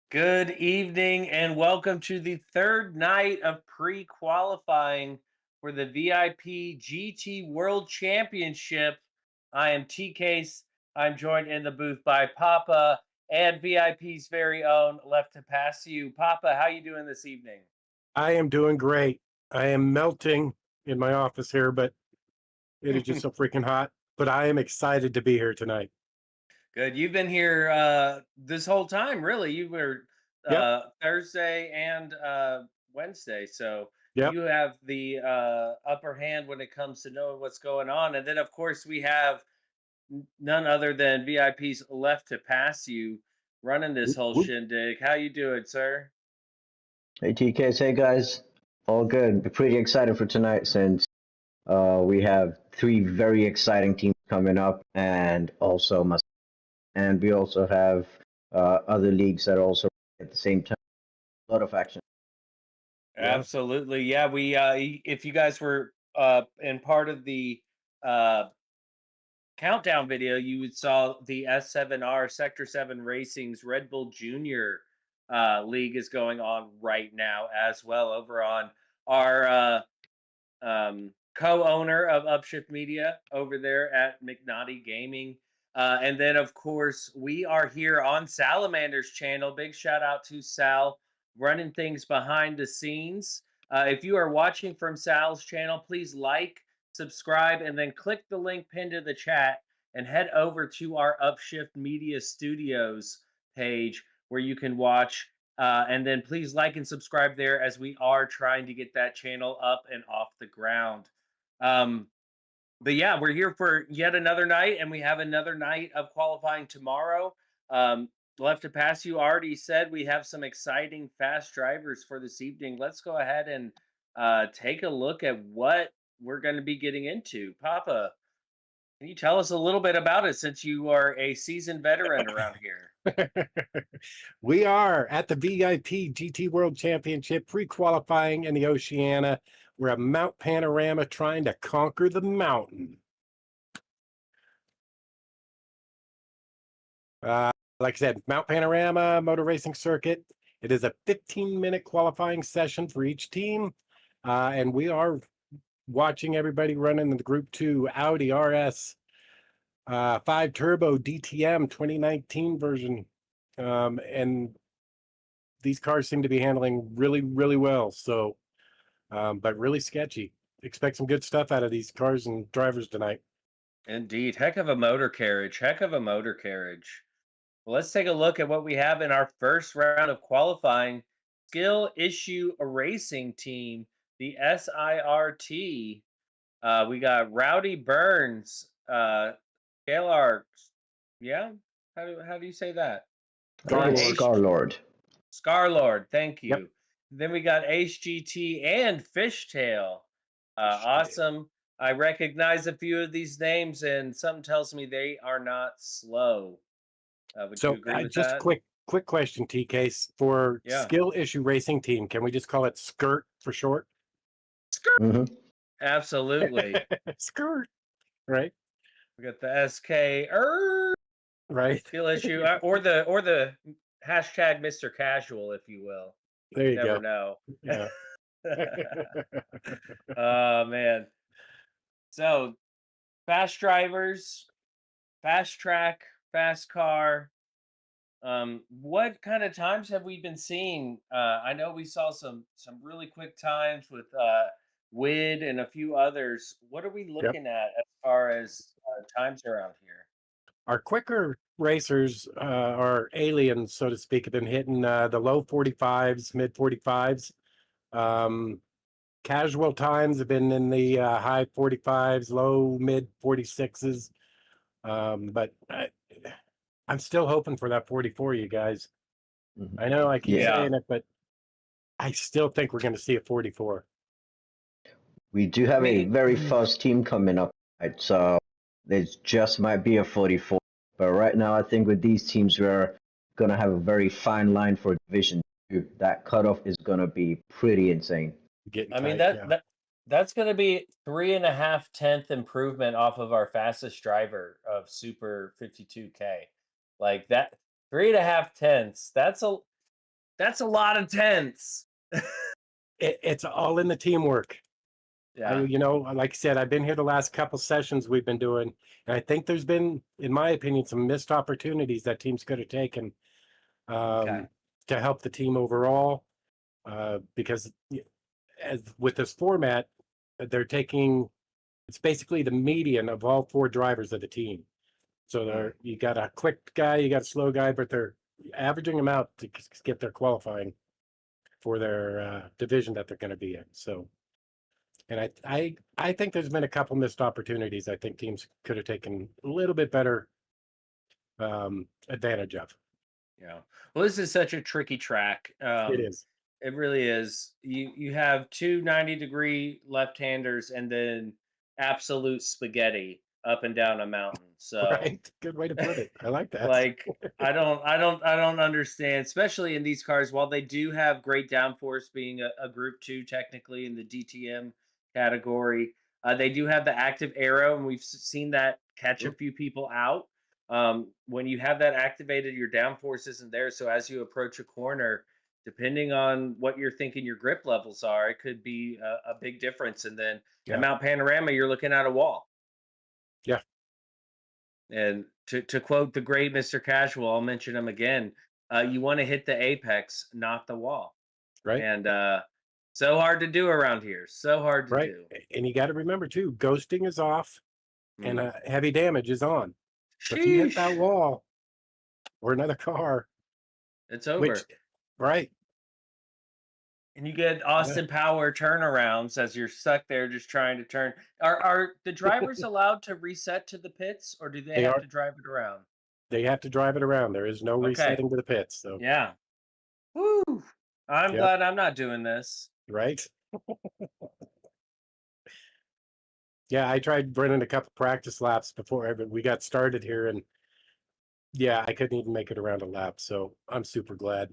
Good evening and welcome to the third night of pre-qualifying for the VIP GT World Championship. I am TK's. I'm joined in the booth by Papa and VIP's very own Left to Pass You. Papa, how you doing this evening? I am doing great. I am melting in my office here, but it is just so freaking hot. But I am excited to be here tonight. Good. You've been here this whole time, really. You were Yep, Thursday and Wednesday, so yep. you have the upper hand when it comes to knowing what's going on. And then, of course, we have none other than VIP's Left to Pass You running this Whoop, whole whoop. shindig. How you doing, sir? Hey TKs, hey guys, all good. Be pretty excited for tonight since we have three very exciting teams coming up, and and we also have other leagues that are also at the same time. A lot of action. Yeah. Absolutely. Yeah, we if you guys were in part of the uh countdown video, you saw the S7R Sector 7 Racing's Red Bull Junior League is going on right now as well over on our co-owner of Upshift Media over there at McNaughty Gaming. And then, of course, we are here on Salamander's channel. Big shout out to Sal running things behind the scenes. If you are watching from Sal's channel, please like, subscribe, and then click the link pinned to the chat and head over to our Upshift Media Studios page where you can watch. And then please like and subscribe there as we are trying to get that channel up and off the ground. Um, but yeah, we're here for yet another night, and we have another night of qualifying tomorrow. Left to Pass You already said we have some exciting fast drivers for this evening. Let's go ahead and take a look at what we're going to be getting into. Papa, can you tell us a little bit about it since you are a seasoned veteran around here? We are at the VIP GT World Championship pre-qualifying in the Oceania. We're at Mount Panorama trying to conquer the mountain. Uh, like I said, Mount Panorama Motor Racing Circuit. It is a 15-minute qualifying session for each team. And we are watching everybody running in the Group 2 Audi RS 5 Turbo DTM 2019 version. And these cars seem to be handling really, really well. So, but really sketchy. Expect some good stuff out of these cars and drivers tonight. Indeed. Heck of a motor carriage. Heck of a motor carriage. Well, let's take a look at what we have in our first round of qualifying. Skill Issue Racing Team, the SIRT. We got Rowdy Burns, Galar. Yeah, how do you say that? I think it's Garlord. H Scarlord. Scarlord. Thank Yep. you. Then we got HGT and Fishtail. Shit. Awesome. I recognize a few of these names, and something tells me they are not slow. Would you So agree with just that? quick question, TK, for Yeah. Skill Issue Racing Team. Can we just call it SKIRT for short? Skirt. hmm Absolutely. Skirt, right? We got the SK Right. skill issue, or the hashtag Mr. Casual, if you will. There You you never go. know. Yeah. Oh man. So fast drivers, fast track, fast car. What kind of times have we been seeing? I know we saw some really quick times with Wid and a few others. What are we Yep. looking at as far as times around here? Our quicker racers, our aliens, so to speak, have been hitting the low 45s, mid 45s. Um, Casual times have been in the high 45s, low mid 46s. I'm still hoping for that 44, you guys. hmm I know I keep Yeah, Yeah. saying it, but I still think we're going to see a 44. we do I have a mean, very fast team coming up, right? So there just might be a 44. But right now, I think with these teams, we're gonna have a very fine line for Division 2. That cutoff is gonna be pretty insane. Getting I mean tight, that yeah. that that's going to be 3.5 tenth improvement off of our fastest driver of Super 52K. Like that, 3.5 tenths. That's a lot of tenths. It's all in the teamwork. Yeah. Like I said, I've been here the last couple sessions we've been doing, and I think there's been, in my opinion, some missed opportunities that teams could have taken Okay. to help the team overall. Because as with this format, they're taking, it's basically the median of all 4 drivers of the team. So you got a quick guy, you got a slow guy, but they're averaging them out to get their qualifying for their division that they're going to be in. So, and I think there's been a couple missed opportunities. I think teams could have taken a little bit better advantage of. Yeah. Well, this is such a tricky track. It is. It really is. You have 2 90-degree left-handers and then absolute spaghetti up and down a mountain. So Right. Good way to put it. I like that. like I don't understand, especially in these cars. While they do have great downforce, being a Group 2 technically in the DTM category, they do have the active aero, and we've seen that catch a few people out. When you have that activated, your downforce isn't there. So as you approach a corner, depending on what you're thinking your grip levels are, it could be a big difference. And then at Mount Panorama, you're looking at a wall. Yeah. And to quote the great Mr. Casual, I'll mention him again. You want to hit the apex, not the wall. Right. And so hard to do around here. So hard to do. And you got to remember too, ghosting is off and heavy damage is on. So if you hit that wall or another car, it's over. Right. And you get Austin Power turnarounds as you're stuck there just trying to turn. Are the drivers allowed to reset to the pits, or do they have to drive it around? They have to drive it around. There is no resetting to the pits. So yeah. Woo! I'm glad I'm not doing this. Right. Yeah, I tried running a couple practice laps before we got started here, and I couldn't even make it around a lap. So I'm super glad.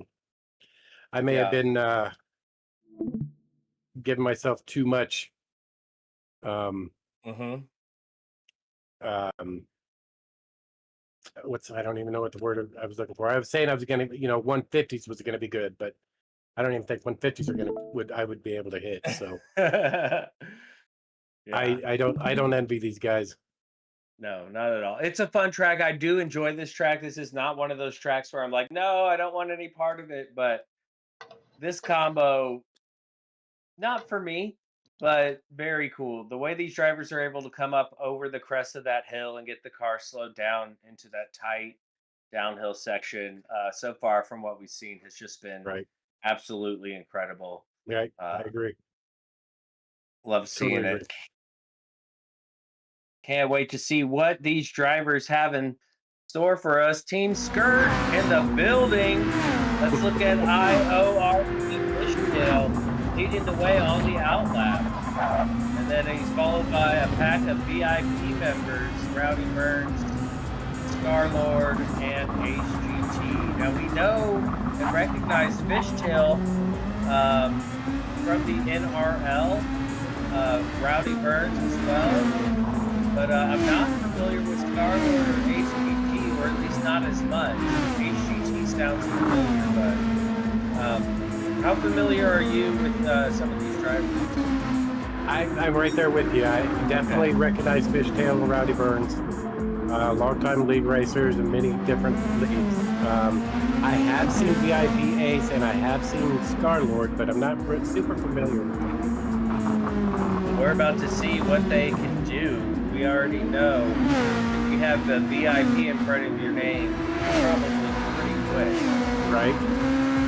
I may have been giving myself too much I don't even know what the word I was looking for. I was saying I was going to, 150s was going to be good, but I don't even think 150s are I would be able to hit. So I don't envy these guys. No, not at all. It's a fun track. I do enjoy this track. This is not one of those tracks where I'm like, no, I don't want any part of it. But this combo, not for me, but very cool. The way these drivers are able to come up over the crest of that hill and get the car slowed down into that tight downhill section so far from what we've seen has just been absolutely incredible. Yeah, I agree. Love seeing it. Can't wait to see what these drivers have in store for us. Team Skirt in the building. Let's look at IORP Fishtail leading the way on the outlap. And then he's followed by a pack of VIP members, Rowdy Burns, Starlord, and HGT. Now we know and recognize Fishtail from the NRL, Rowdy Burns as well. But I'm not familiar with Starlord or HGT, or at least not as much. HGT sounds familiar, but how familiar are you with some of these drivers? I'm right there with you. I definitely recognize Fishtail and Rowdy Burns, longtime league racers in many different leagues. I have seen VIP Ace and I have seen Starlord, but I'm not super familiar with them. We're about to see what they can do. We already know if you have the VIP in front of your name, you're probably pretty quick. Right.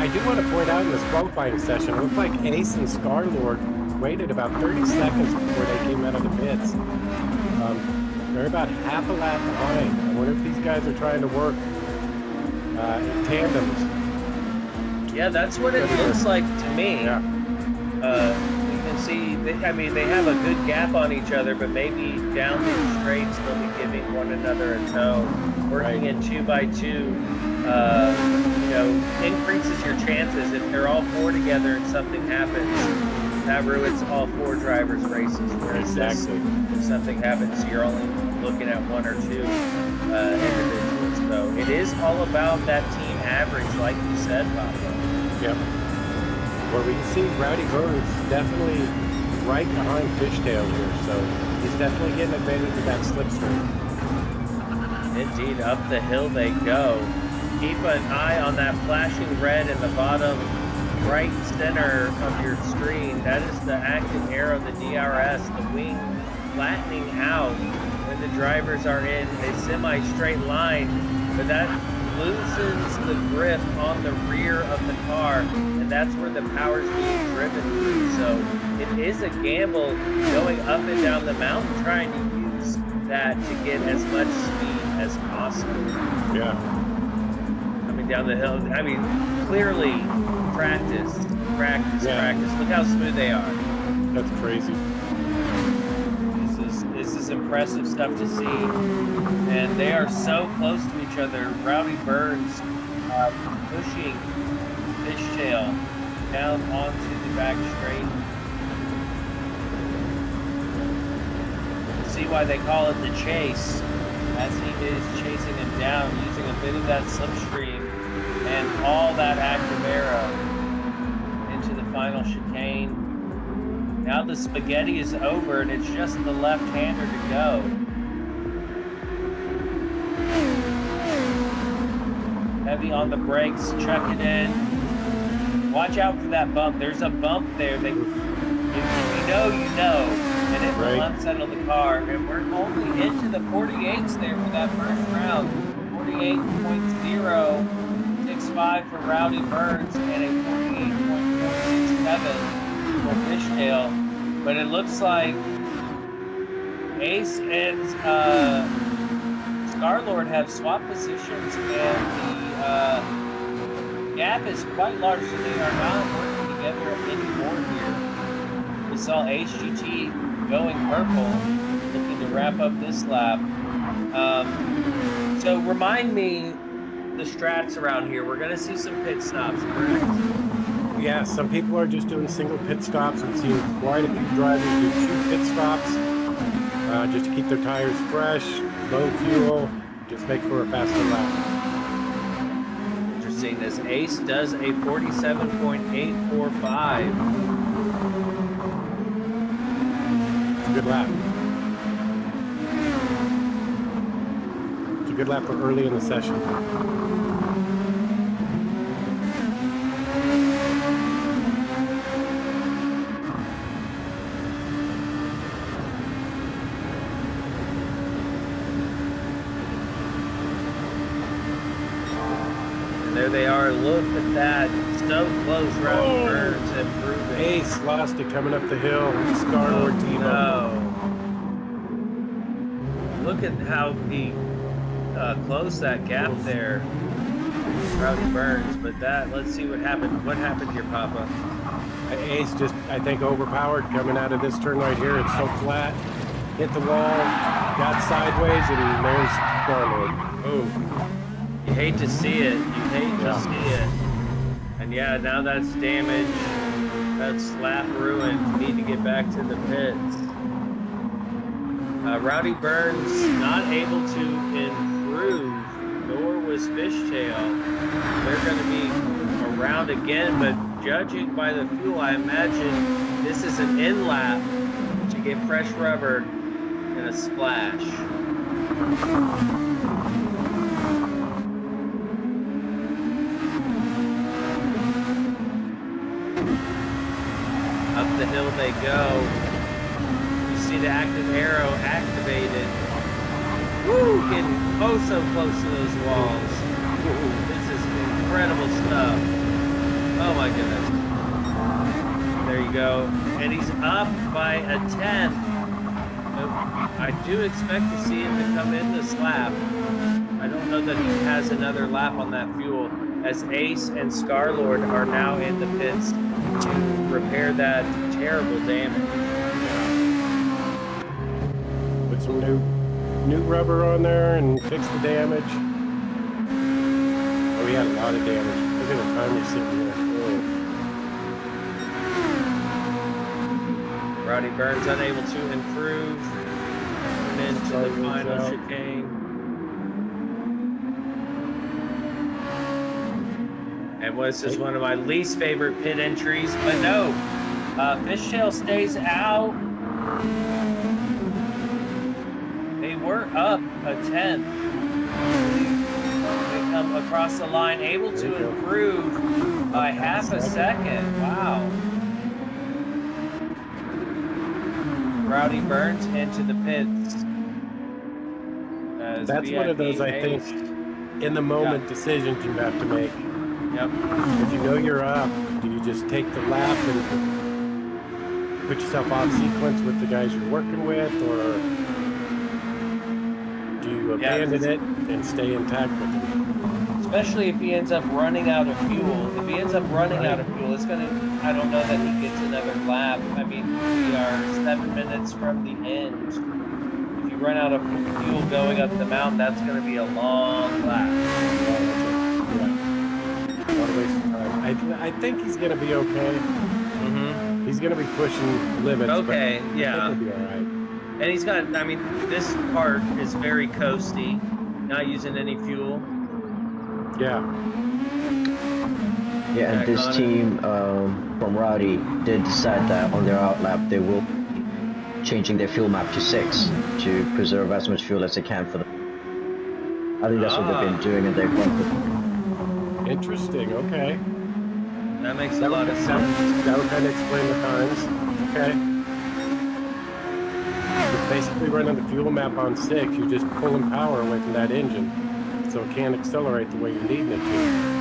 I do want to point out in this qualifying session, it looked like Ace and Starlord waited about 30 seconds before they came out of the pits. They're about half a lap behind. I wonder if these guys are trying to work in tandems. Yeah, that's what it looks like to me. Yeah. You can see, they have a good gap on each other, but maybe down these straights they'll be giving one another a tow. Working in 2x2, increases your chances. If they're all 4 together and something happens, that ruins all 4 drivers' races. Whereas if something happens, you're only looking at 1 or 2 individuals. So it is all about that team average, like you said, Papa. Yep. Well, we can see Rowdy Burns definitely right behind Fishtail here, so he's definitely getting advantage of that slipstream. Indeed, up the hill they go. Keep an eye on that flashing red in the bottom right center of your screen. That is the active arrow, the DRS, the wing flattening out when the drivers are in a semi-straight line, but that loosens the grip on the rear of the car, and that's where the power is being driven through. So it is a gamble going up and down the mountain, trying to use that to get as much speed as possible. Yeah. Coming down the hill, I mean, clearly practice. Look how smooth they are. That's crazy. This is impressive stuff to see, and they are so close to each other. Rowdy Burns pushing Fishtail down onto the back straight. See why they call it the chase, as he is chasing him down, using a bit of that slipstream and all that active arrow into the final chicane. Now the spaghetti is over and it's just the left-hander to go. Heavy on the brakes, chuck it in. Watch out for that bump. There's a bump there that if you know, and it will unsettle the car. And we're only into the 48s there for that first round. 48.065 for Rowdy Burns and a 48.467 for Fishtail. But it looks like Ace and Scarlord have swapped positions, and the gap is quite large, so they are not working together anymore here. We saw HGT going purple, looking to wrap up this lap. So remind me the strats around here. We're going to see some pit stops, correct? Yeah, some people are just doing single pit stops. We've seen quite a few drivers do 2 pit stops just to keep their tires fresh, low fuel, just make for a faster lap. Interesting. This Ace does a 47.845. It's a good lap. It's a good lap for early in the session. There they are. Look at that. So close. Rowdy Burns improving. Ace lost it coming up the hill. Scarlord team up. No. Look at how he closed that gap there. Rowdy Burns. But let's see what happened. What happened here, Papa? Ace just, I think, overpowered coming out of this turn right here. It's so flat. Hit the wall, got sideways, and there's Scarlord. Oh. You hate to see it. You hate to see it. And yeah, now that's damage. That's lap ruined. Need to get back to the pits. Rowdy Burns not able to improve, nor was Fishtail. They're going to be around again, but judging by the fuel, I imagine this is an in lap to get fresh rubber and a splash. Up the hill they go. You see the active arrow activated. Woo! Getting oh so close to those walls. This is incredible stuff. Oh my goodness. There you go. And he's up by a 10th. I do expect to see him to come in this lap. I don't know that he has another lap on that fuel, as Ace and Scarlord are now in the pits to repair that terrible damage. Put some new rubber on there and fix the damage. Oh, we had a lot of damage. Look at the timer sitting there. Oh. Rowdy Burns unable to improve. And into the final chicane. And this is one of my least favorite pit entries, but no, Fishtail stays out. They were up a 10th. They come across the line, able to improve by half a second. Wow. Rowdy Burns into the pits. That's one of those, I think, in the moment decisions you have to make. Yep. If you know you're up, do you just take the lap and put yourself off sequence with the guys you're working with, or do you abandon it and stay intact with them? Especially if he ends up running out of fuel. If he ends up running out of fuel, it's gonna. I don't know that he gets another lap. I mean, we are 7 minutes from the end. If you run out of fuel going up the mountain, that's gonna be a long lap. I think he's gonna be okay. Mm-hmm. He's gonna be pushing limits. Okay, but yeah. He'll be all right. And he's got. I mean, this part is very coasty. Not using any fuel. Yeah. Yeah, and this team from Rowdy did decide that on their outlap they will be changing their fuel map to 6 to preserve as much fuel as they can for them. I think that's what they've been doing, and they've gone for. Interesting. Okay. That makes a lot of sense. That would kind of explain the times. Okay. You're basically running the fuel map on 6. You're just pulling power away from that engine, so it can't accelerate the way you're needing it to.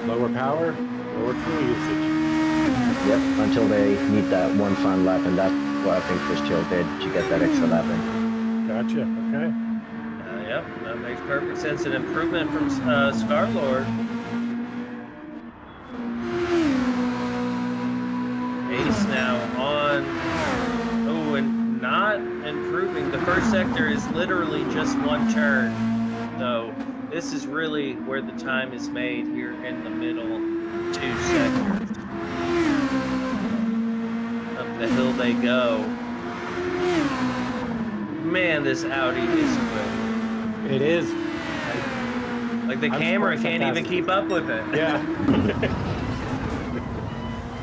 Lower power, lower fuel usage. Yep, until they need that one final lap, and that's what I think Fishtail did to get that extra lap in. Gotcha, okay. Yep, that makes perfect sense. An improvement from Scarlord. Ace now on. Oh, and not improving. The first sector is literally just one turn. So this is really where the time is made here in the middle 2 sectors. Up the hill they go. Man, this Audi is quick. It is. Like the camera can't even keep up with it. Yeah.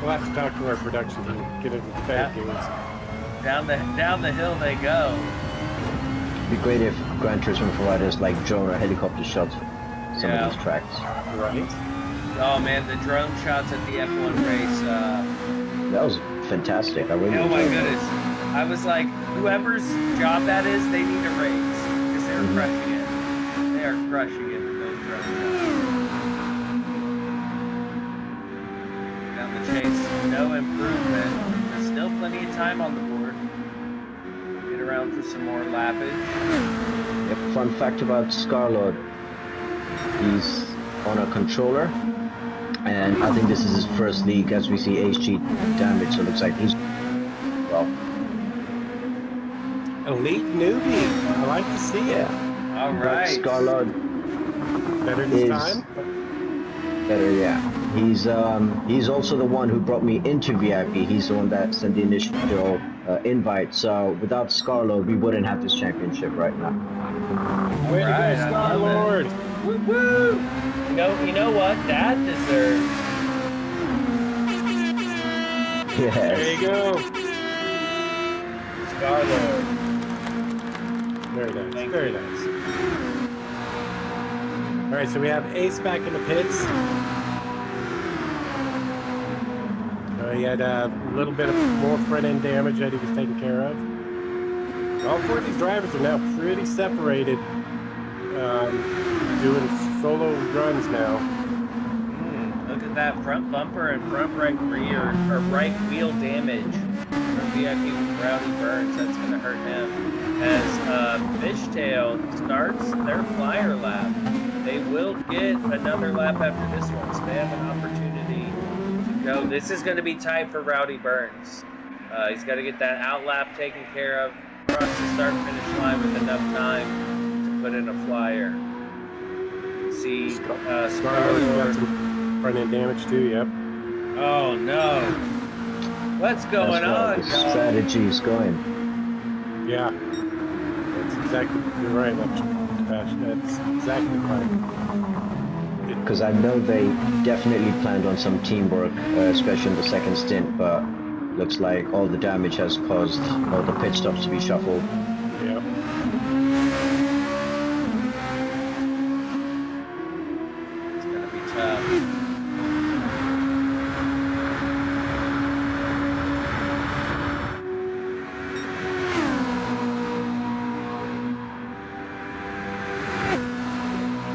We'll have to talk to our production team, get it better games. Down the hill they go. It'd be great if Gran Turismo providers like drone or helicopter shots for some of these tracks. Right. Oh man, the drone shots at the F1 race. That was fantastic. I really Oh my enjoyed it. goodness. I was like, whoever's job that is, they need a raise because they're crushing it. They are crushing it with those drone shots. Down the chase, no improvement. There's still plenty of time on the board. Get around for some more lappage. Yep, fun fact about Scarlord. He's on a controller, and I think this is his first league as we see HG damage, so it looks like he's well. Elite newbie. I like to see it. All right. Scarlord Better this time? Better, yeah. He's also the one who brought me into VIP. He's the one that sent the initial invite. So without Scarlord, we wouldn't have this championship right now. Way to go, Scarlord! Woo woo! You know what? That deserves. Yes. There you go. Scarlord. Very nice. Very nice. All right, so we have Ace back in the pits. He had a little bit of more front end damage that he was taking care of. All 4 of these drivers are now pretty separated, doing solo runs now. Look at that front bumper and front right rear or right wheel damage from VIP Rowdy Burns. That's going to hurt him. As Fishtail starts their flyer lap, they will get another lap after this one, so they have an opportunity to go. This is going to be tight for Rowdy Burns. He's got to get that out lap taken care of, cross the start-finish line with enough time to put in a flyer. See, Scarlord got some front end damage too, yep. Oh no. What's going on? The strategy is going. Yeah. That's exactly, you're right. That's exactly right. because I know they definitely planned on some teamwork, especially in the second stint, but looks like all the damage has caused all the pit stops to be shuffled. Yeah. It's gonna be tough.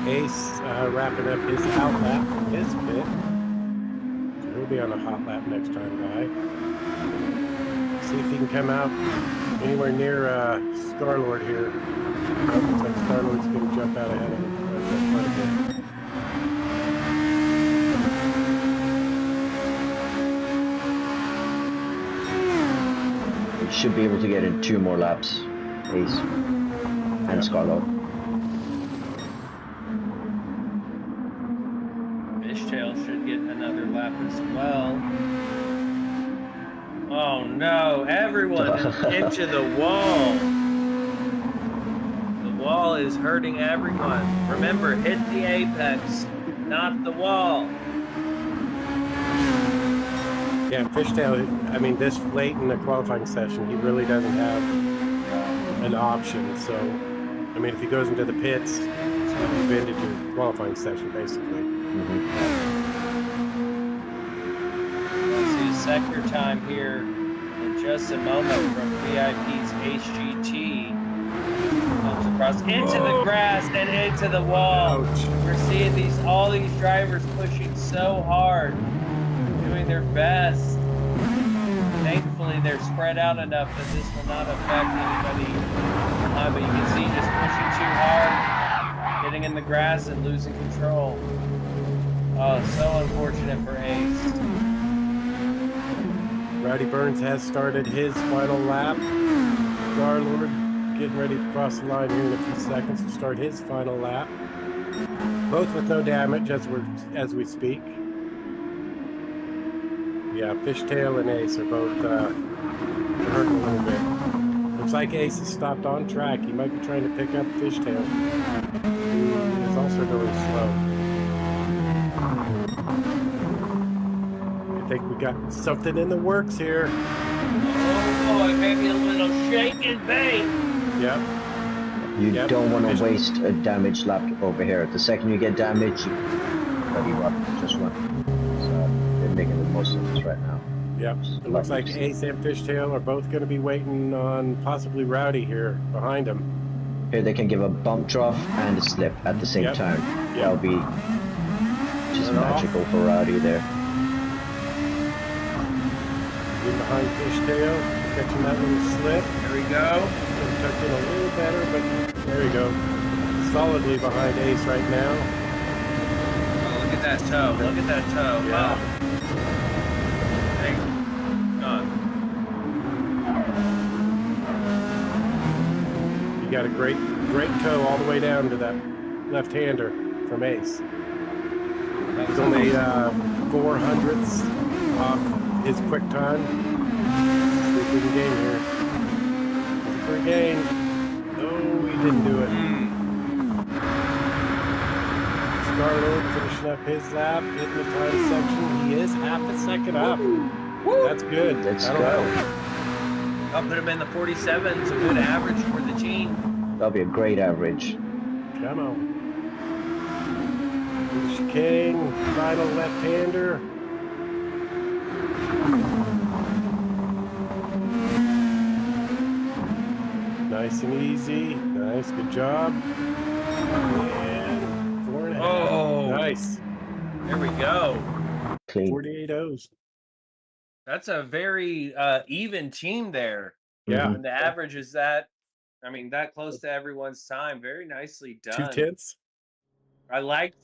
Ace wrapping up his out lap from his pit. So he'll be on a hot lap next time, guy. See if he can come out anywhere near Star-Lord here. Oh, looks like Star-Lord's going to jump out ahead of him. Quite a bit. He should be able to get in 2 more laps, Ace and Scarlet. Fishtail should get another lap as well. Oh no, everyone into the wall. The wall is hurting everyone. Remember, hit the apex, not the wall. Yeah, Fishtail, I mean, this late in the qualifying session, he really doesn't have an option. So, I mean, if he goes into the pits, you've ended your qualifying session, basically. We'll see a sector time here in just a moment from VIP's HGT. Comes across into the grass and into the wall. Ouch. We're seeing all these drivers pushing so hard, doing their best. Thankfully, they're spread out enough that this will not affect anybody behind, but you can see just pushing too hard, getting in the grass and losing control. Oh, so unfortunate for Ace. Rowdy Burns has started his final lap. Star-Lord getting ready to cross the line here in a few seconds to start his final lap. Both with no damage as we speak. Yeah, Fishtail and Ace are both hurting a little bit. Looks like Ace has stopped on track. He might be trying to pick up Fishtail. He is also going slow. I think we got something in the works here. Oh boy, maybe a little shake and bake. Yep. You don't want to waste a damaged lap over here. The second you get damaged, you bloody well, just run. So they're making the most of this right now. Yep. It looks like Ace and Fishtail are both going to be waiting on possibly Rowdy here behind him. Here they can give a bump draft and a slip at the same time. That'll be just magical for Rowdy there. In behind Fishtail, catching that little slip. There we go. Tucked in a little better, but there you go. Solidly behind Ace right now. Oh, look at that toe. Look at that toe. Yeah. Oh. Thank God. You got a great toe all the way down to that left-hander from Ace. He's only 400ths off his quick time. See if we can gain here. For a gain. No, he didn't do it. Star-Lord finishing up his lap, hitting the time section. He is half a second up. Woo! That's good. Let's That'll go. help. I'll put him in the 47s, a good average for the team. That'll be a great average. Come on. King, final left-hander. Nice and easy. Nice, good job. And 4.5. Oh. Nice. There we go. Clean. 48 O's. That's a very even team there. Yeah. And the average is that close to everyone's time. Very nicely done. 2/10. I like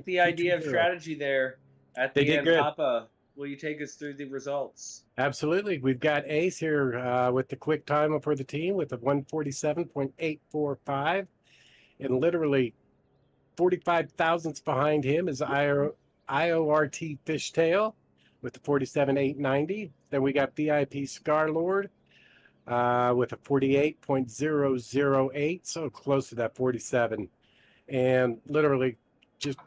the idea of strategy there at They the did end. good. Papa, will you take us through the results? Absolutely. We've got Ace here with the quick time for the team with a 147.845. And literally 45 thousandths behind him is IORT Fishtail with the 47.890. Then we got VIP Scarlord with a 48.008, so close to that 47. And literally just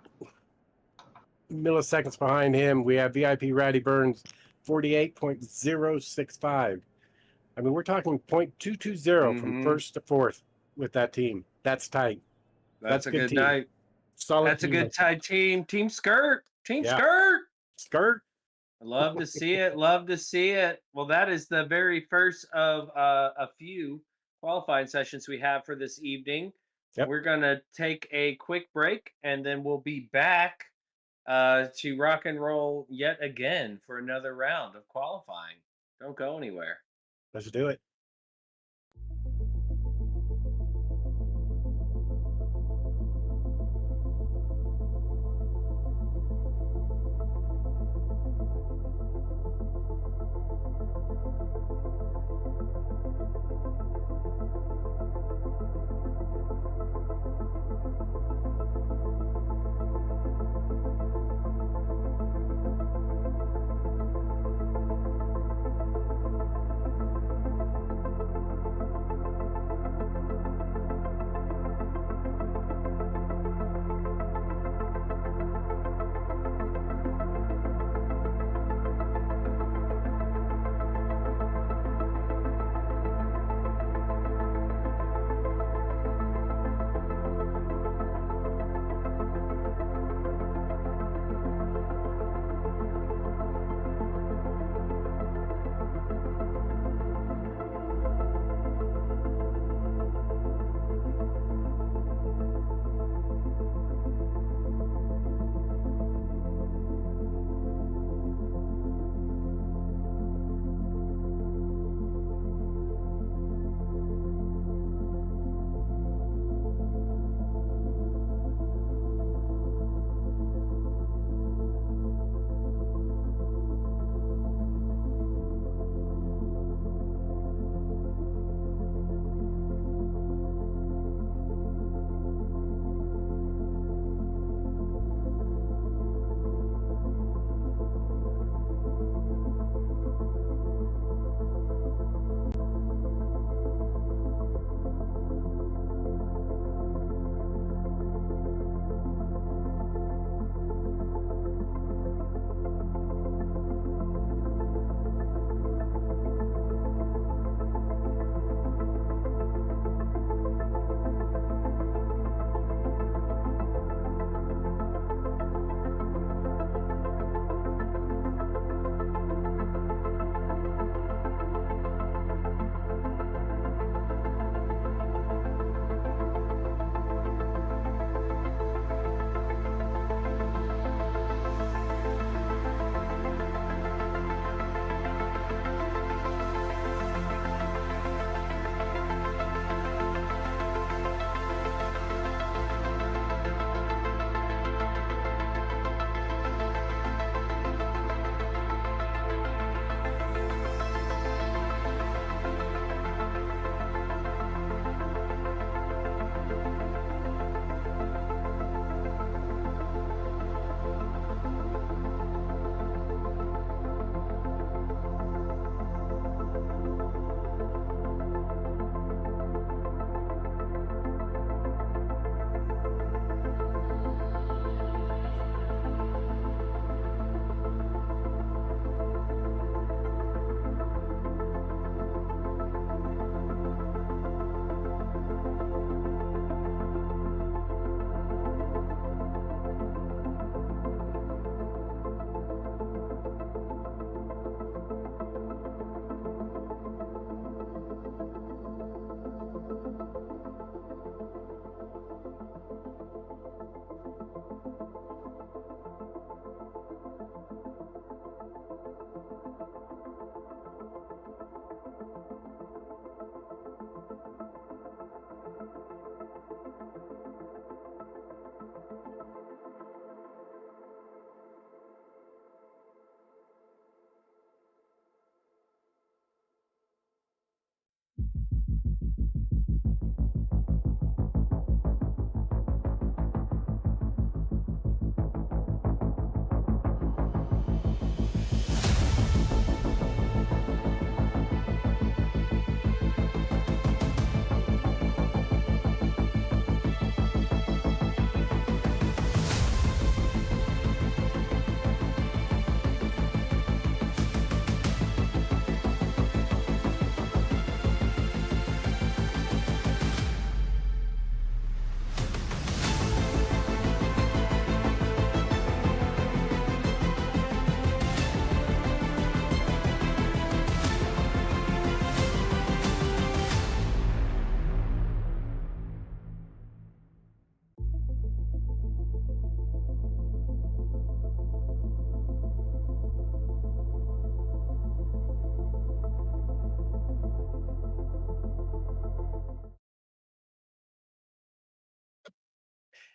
milliseconds behind him, we have VIP Ratty Burns, 48.065. I mean, we're talking 0.220 from first to fourth with that team. That's tight. That's a good good team. night. Solid That's a team. good tight team. Team Skirt. Team Yeah. Skirt. Skirt. Love to see it. Love to see it. Well, that is the very first of a few qualifying sessions we have for this evening. Yep. We're going to take a quick break and then we'll be back to rock and roll yet again for another round of qualifying. Don't go anywhere. Let's do it.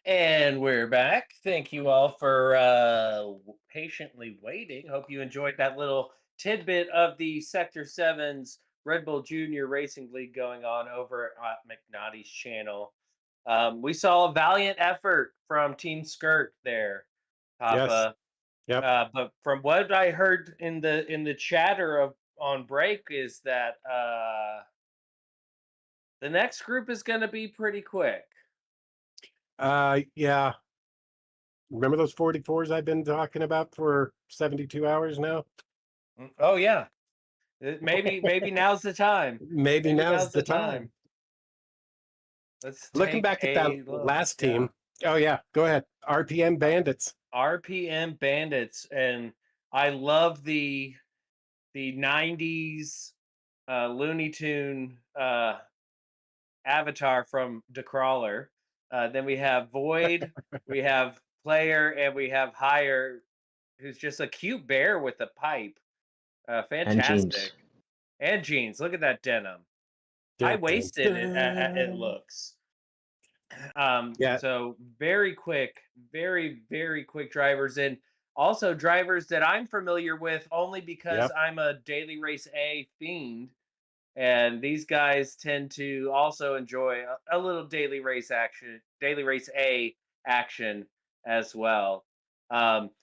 And we're back. Thank you all for patiently waiting. Hope you enjoyed that little tidbit of the Sector 7's Red Bull Junior Racing League going on over at McNaughty's channel. We saw a valiant effort from Team Skirt there, Yes. Papa. Yep. But from what I heard in the chatter of on break is that the next group is going to be pretty quick. Yeah. Remember those 44s I've been talking about for 72 hours now? Oh yeah. Maybe now's the time. Maybe Maybe now's now's the the time. time. Let's Looking take back at that a look. last Yeah. team. Oh yeah, go ahead. RPM Bandits. RPM Bandits, and I love the '90s Looney Tune avatar from DeCrawler. Then we have Void, we have Player, and we have Hire, who's just a cute bear with a pipe. And jeans. Fantastic. And jeans. Look at that denim. High Dun, dun, waisted. It dun. looks. Yeah. So very quick, very quick drivers, and also drivers that I'm familiar with only because Yep. I'm a Daily Race A fiend, and these guys tend to also enjoy a little Daily Race A action as well.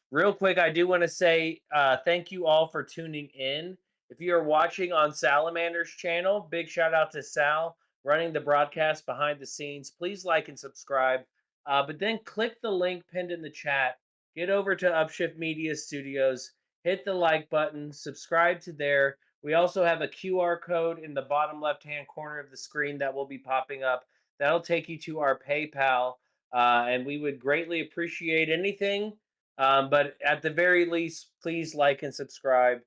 Real quick, I do want to say thank you all for tuning in. If you are watching on Salamander's channel, big shout out to Sal running the broadcast behind the scenes. Please like and subscribe, but then click the link pinned in the chat. Get over to Upshift Media Studios, hit the like button, subscribe to there. We also have a QR code in the bottom left-hand corner of the screen that will be popping up. That'll take you to our PayPal, and we would greatly appreciate anything. But at the very least, please like and subscribe.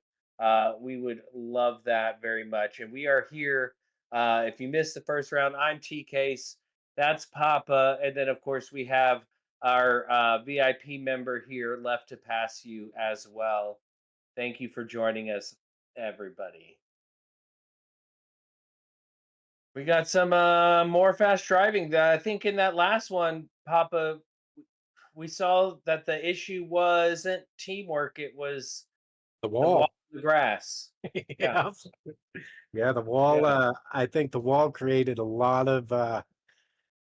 We would love that very much. And we are here. If you missed the first round, I'm T Case. That's Papa. And then, of course, we have our VIP member here left to pass you as well. Thank you for joining us, everybody. We got some more fast driving. I think in that last one, Papa, we saw that the issue wasn't teamwork; it was The the wall, wall. the grass. Yeah, Yeah. Yeah, the wall. yeah, I think the wall created a lot of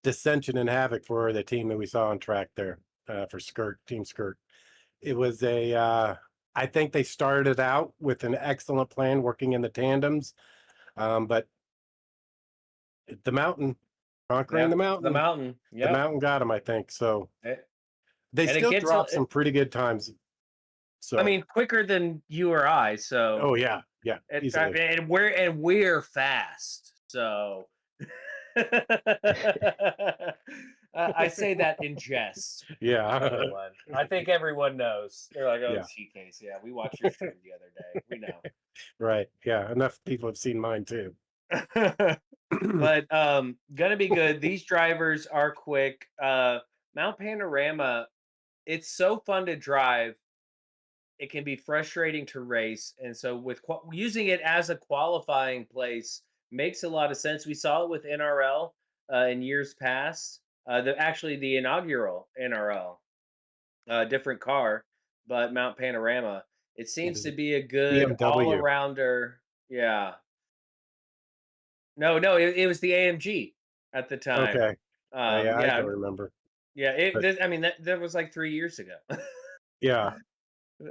dissension and havoc for the team that we saw on track there for Team Skirt. It was I think they started out with an excellent plan working in the tandems, but the mountain, conquering yep. The mountain. the Yep. mountain got them, I think. So they And it still gets. dropped some pretty good times. So, I mean, quicker than you or I. So, oh yeah, yeah, easily. and we're fast. So, I say that in jest. Yeah, Everyone, I think everyone knows. They're like, "Oh, yeah, TKs, yeah, we watched your stream the other day. We know." right. Yeah, enough people have seen mine too. But gonna be good. These drivers are quick. Mount Panorama, it's so fun to drive. It can be frustrating to race, and so with using it as a qualifying place makes a lot of sense. We saw it with NRL in years past. Actually the inaugural NRL, different car, but Mount Panorama. It It seems is to be a good all BMW. arounder. Yeah. No, it was the AMG at the time. Okay. Yeah, I Yeah, don't remember. yeah. But I mean, that was like 3 years ago. yeah,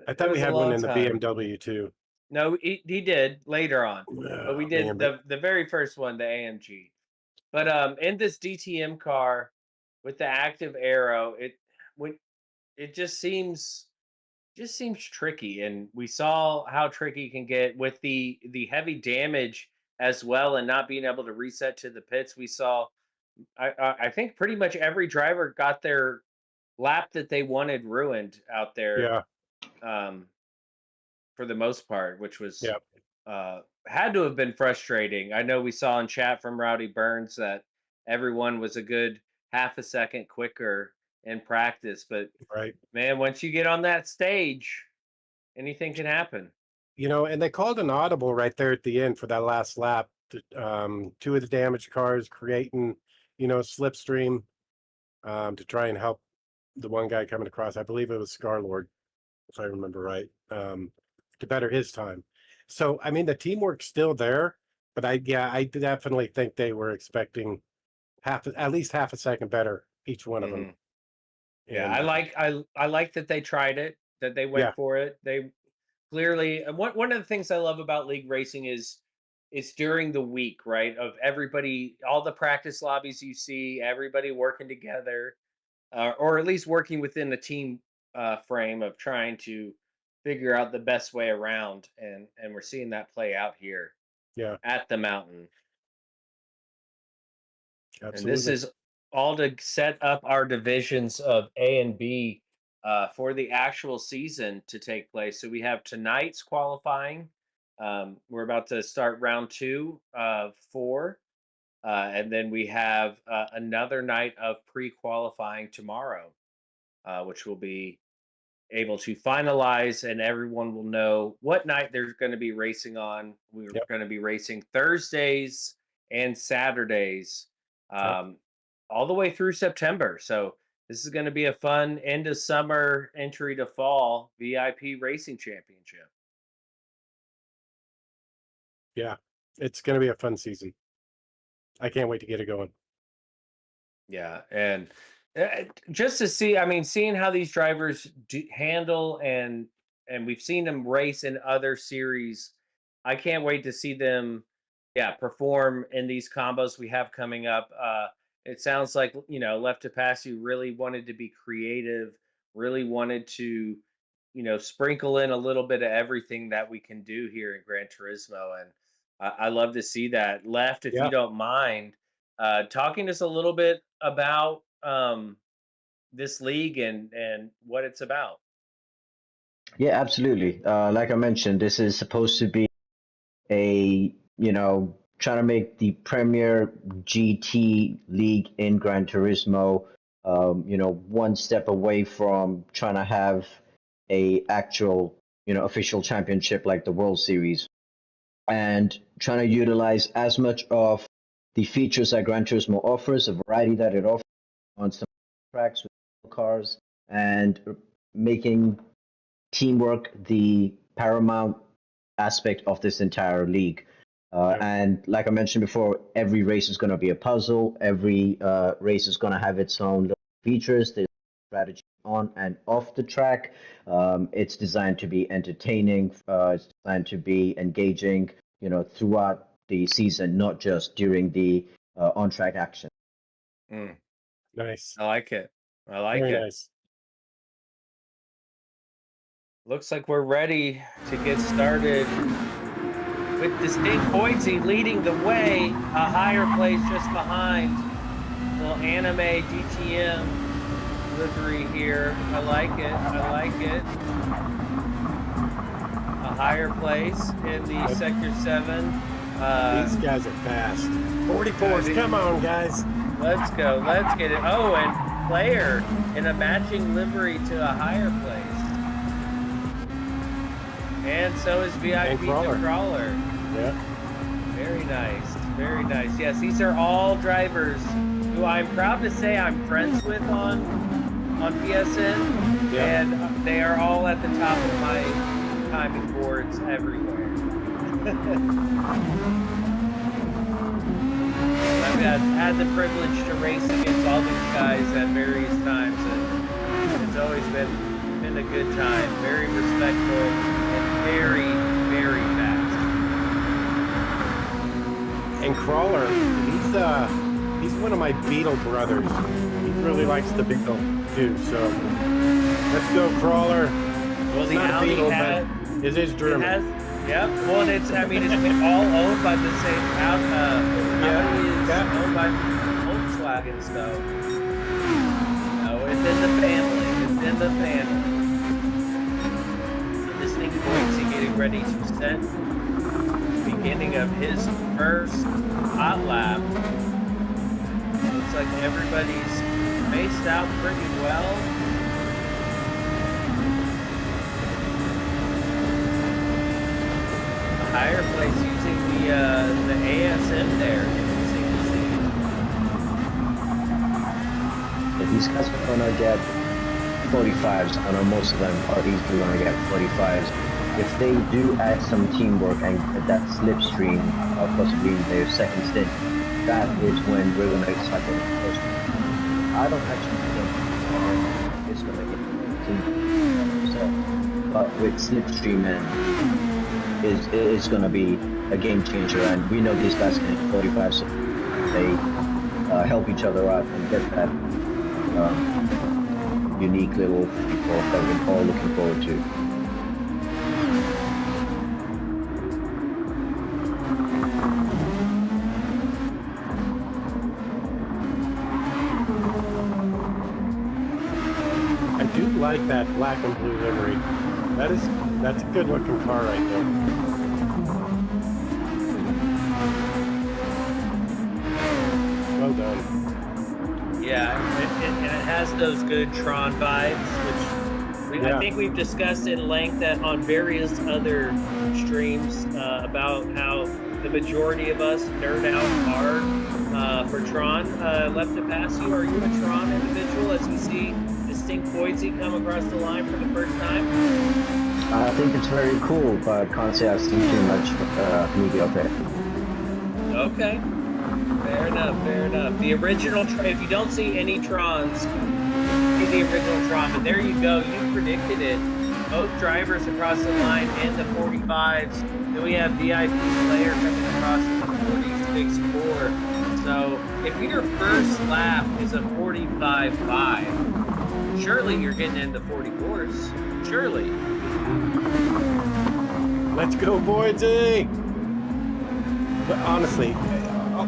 I It thought we was a had one long in the time. BMW too. No, he did later on, but we did Man, but the very first one, the AMG. But in this DTM car with the active aero, when it just seems tricky, and we saw how tricky it can get with the heavy damage as well, and not being able to reset to the pits. We saw, I think pretty much every driver got their lap that they wanted ruined out there, yeah, um, for the most part, which was yeah, had to have been frustrating. I know we saw in chat from Rowdy Burns that everyone was a good half a second quicker in practice, but right. man, once you get on that stage, anything can happen. And they called an audible right there at the end for that last lap. Two of the damaged cars creating, slipstream. to try and help the one guy coming across. I believe it was Scarlord, if I remember right, to better his time. So, I mean, the teamwork's still there, but I definitely think they were expecting at least half a second better, each one of them. Yeah, And I like that they tried it, that they yeah, went for it. They clearly, and one of the things I love about league racing is it's during the week, right? Of everybody, all the practice lobbies you see, everybody working together, or at least working within the team frame of trying to figure out the best way around, and we're seeing that play out here yeah, at the mountain. And this absolutely. is all to set up our divisions of A and B for the actual season to take place. So we have tonight's qualifying. We're about to start round 2 of 4. And then we have another night of pre-qualifying tomorrow, which will be able to finalize, and everyone will know what night they're going to be racing on. We're Yep, going to be racing Thursdays and Saturdays, yep, um, all the way through September. So this is going to be a fun end of summer, entry to fall VIP racing championship. yeah. It's going to be a fun season. I can't wait to get it going. Yeah, and just to see, I mean, seeing how these drivers handle, and we've seen them race in other series. I can't wait to see them, yeah, perform in these combos we have coming up. It sounds like Left to Pass You really wanted to be creative, really wanted to, sprinkle in a little bit of everything that we can do here in Gran Turismo, and I love to see that. Left, if you Yeah, don't mind talking to us a little bit about this league and what it's about. Yeah, absolutely. Like I mentioned, this is supposed to be a, trying to make the premier GT league in Gran Turismo, one step away from trying to have a actual, official championship like the World Series, and trying to utilize as much of the features that Gran Turismo offers, a variety that it offers on some tracks with cars, and making teamwork the paramount aspect of this entire league. yeah, And like I mentioned before, every race is going to be a puzzle. Every race is going to have its own little features. There's strategy on and off the track. It's designed to be entertaining. It's designed to be engaging, throughout the season, not just during the on-track action. Mm, nice. I like it. I like Very it. nice. Looks like we're ready to get started with Distinct Boise leading the way. A higher place just behind. Little anime DTM livery here. I like it. I like it. A higher place in the Yep. Sector 7. These guys are fast. 44s, come on, guys. Let's go. Let's get it. Oh, and player in a matching livery to a higher place. And so is VIP the Crawler. Yeah. Very nice. Very nice. Yes, these are all drivers who I'm proud to say I'm friends with on PSN. Yeah. And they are all at the top of my timing boards everywhere. I've had the privilege to race against all these guys at various times, and it's always been a good time. Very respectful and very, very fast. And Crawler, he's one of my Beetle brothers. He really likes the Beetle too. So let's go, Crawler. Well, the Not a Audi Beetle, but it is German. Yep. Well, it's been all owned by the same Audi is owned by Volkswagen, so it's in the family. It's in the family. This thing Boise getting ready to set the beginning of his first hot lap. Looks like everybody's spaced out pretty well. Higher place using the ASM there. It these guys are gonna get 45s. I know most of them are easily gonna get 45s. If they do add some teamwork and that slipstream, possibly in their second stint, that is when we're gonna start getting close. I don't actually think it's gonna get the team, but with slipstream and is gonna be a game changer, and we know these guys can hit 45, so they help each other out and get that unique little people that we're all looking forward to. I do like that black and blue livery. That's a good looking car right there. Well done. Yeah, and it has those good Tron vibes, which I think we've discussed in length on various other streams about how the majority of us nerd out hard for Tron. Left to pass you, are you a Tron individual as we see Distinct Boise come across the line for the first time? I think it's very cool, but can't say I've seen too much media of it. Okay. Fair enough, fair enough. The original, if you don't see any Trons, see the original Tron, but there you go, you predicted it. Both drivers across the line in the 45s. Then we have VIPGTWC coming across in the 46.4. So if your first lap is a 45.5, surely you're getting into 44s. Surely. Let's go, Boise! But honestly,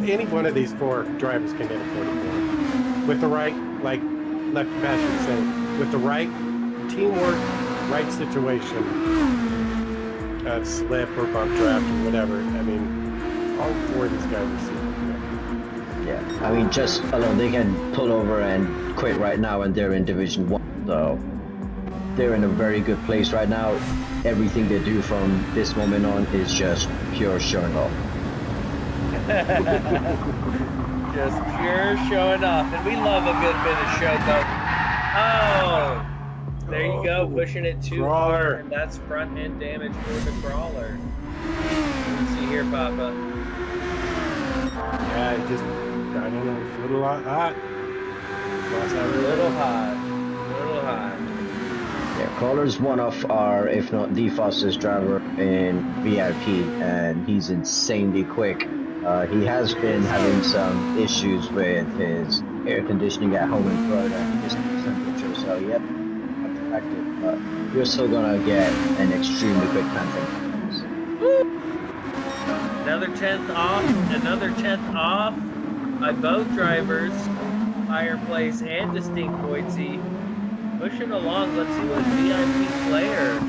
any one of these four drivers can hit a 44. With the right, like Left Passion said, with the right teamwork, right situation, slip or bump draft or whatever, I mean, all four of these guys are super good. Yeah, I mean, just alone, they can pull over and quit right now, and they're in Division 1, so they're in a very good place right now. Everything they do from this moment on is just pure showing off. Just pure showing off, and we love a good bit of showboat. Oh, there you go, pushing it too hard, and that's front end damage for the crawler. Let's see here, Papa. Yeah, it just, I don't know, a little hot. A little hot, a little hot. Yeah, Crawler's one of our, if not the fastest driver in VIP, and he's insanely quick. He has been having some issues with his air conditioning at home in Florida and his temperature, so yep, affected, but you're still gonna get an extremely quick time from Another 10th off by both drivers, higher place and Distinct Boise. Pushing along, let's see what VIPGTWC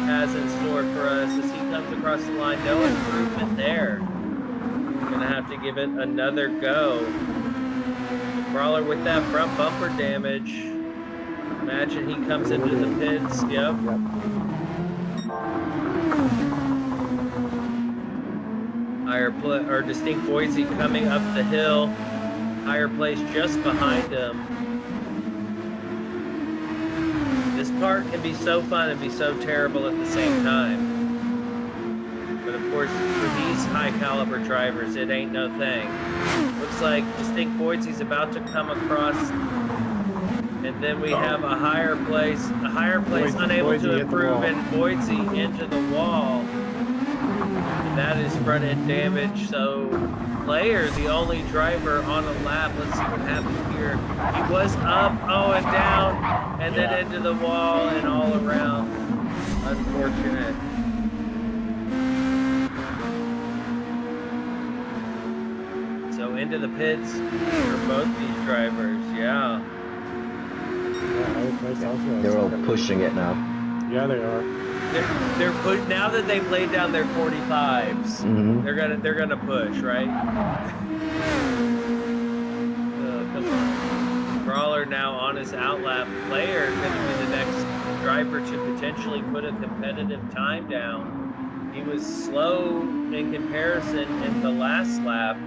has in store for us as he comes across the line. No improvement there. Gonna have to give it another go. Crawler with that front bumper damage. Imagine he comes into the pits. Yep. Or Distinct Boise coming up the hill. Higher place just behind him. This part can be so fun and be so terrible at the same time. But of course, for these high caliber drivers, it ain't no thing. Looks like Distinct Boise's about to come across, and then we have a higher place unable to improve, and Boise into the wall. And that is front end damage. So Player, the only driver on a lap. Let's see what happened here. He was up, and down, and then into the wall and all around. Unfortunate. So into the pits for both these drivers. Yeah. They're all pushing it now. Yeah, they are. They're now that they've laid down their 45s. Mm-hmm. They're gonna push, right? Come on. Crawler now on his outlap. Player gonna be the next driver to potentially put a competitive time down. He was slow in comparison in the last lap.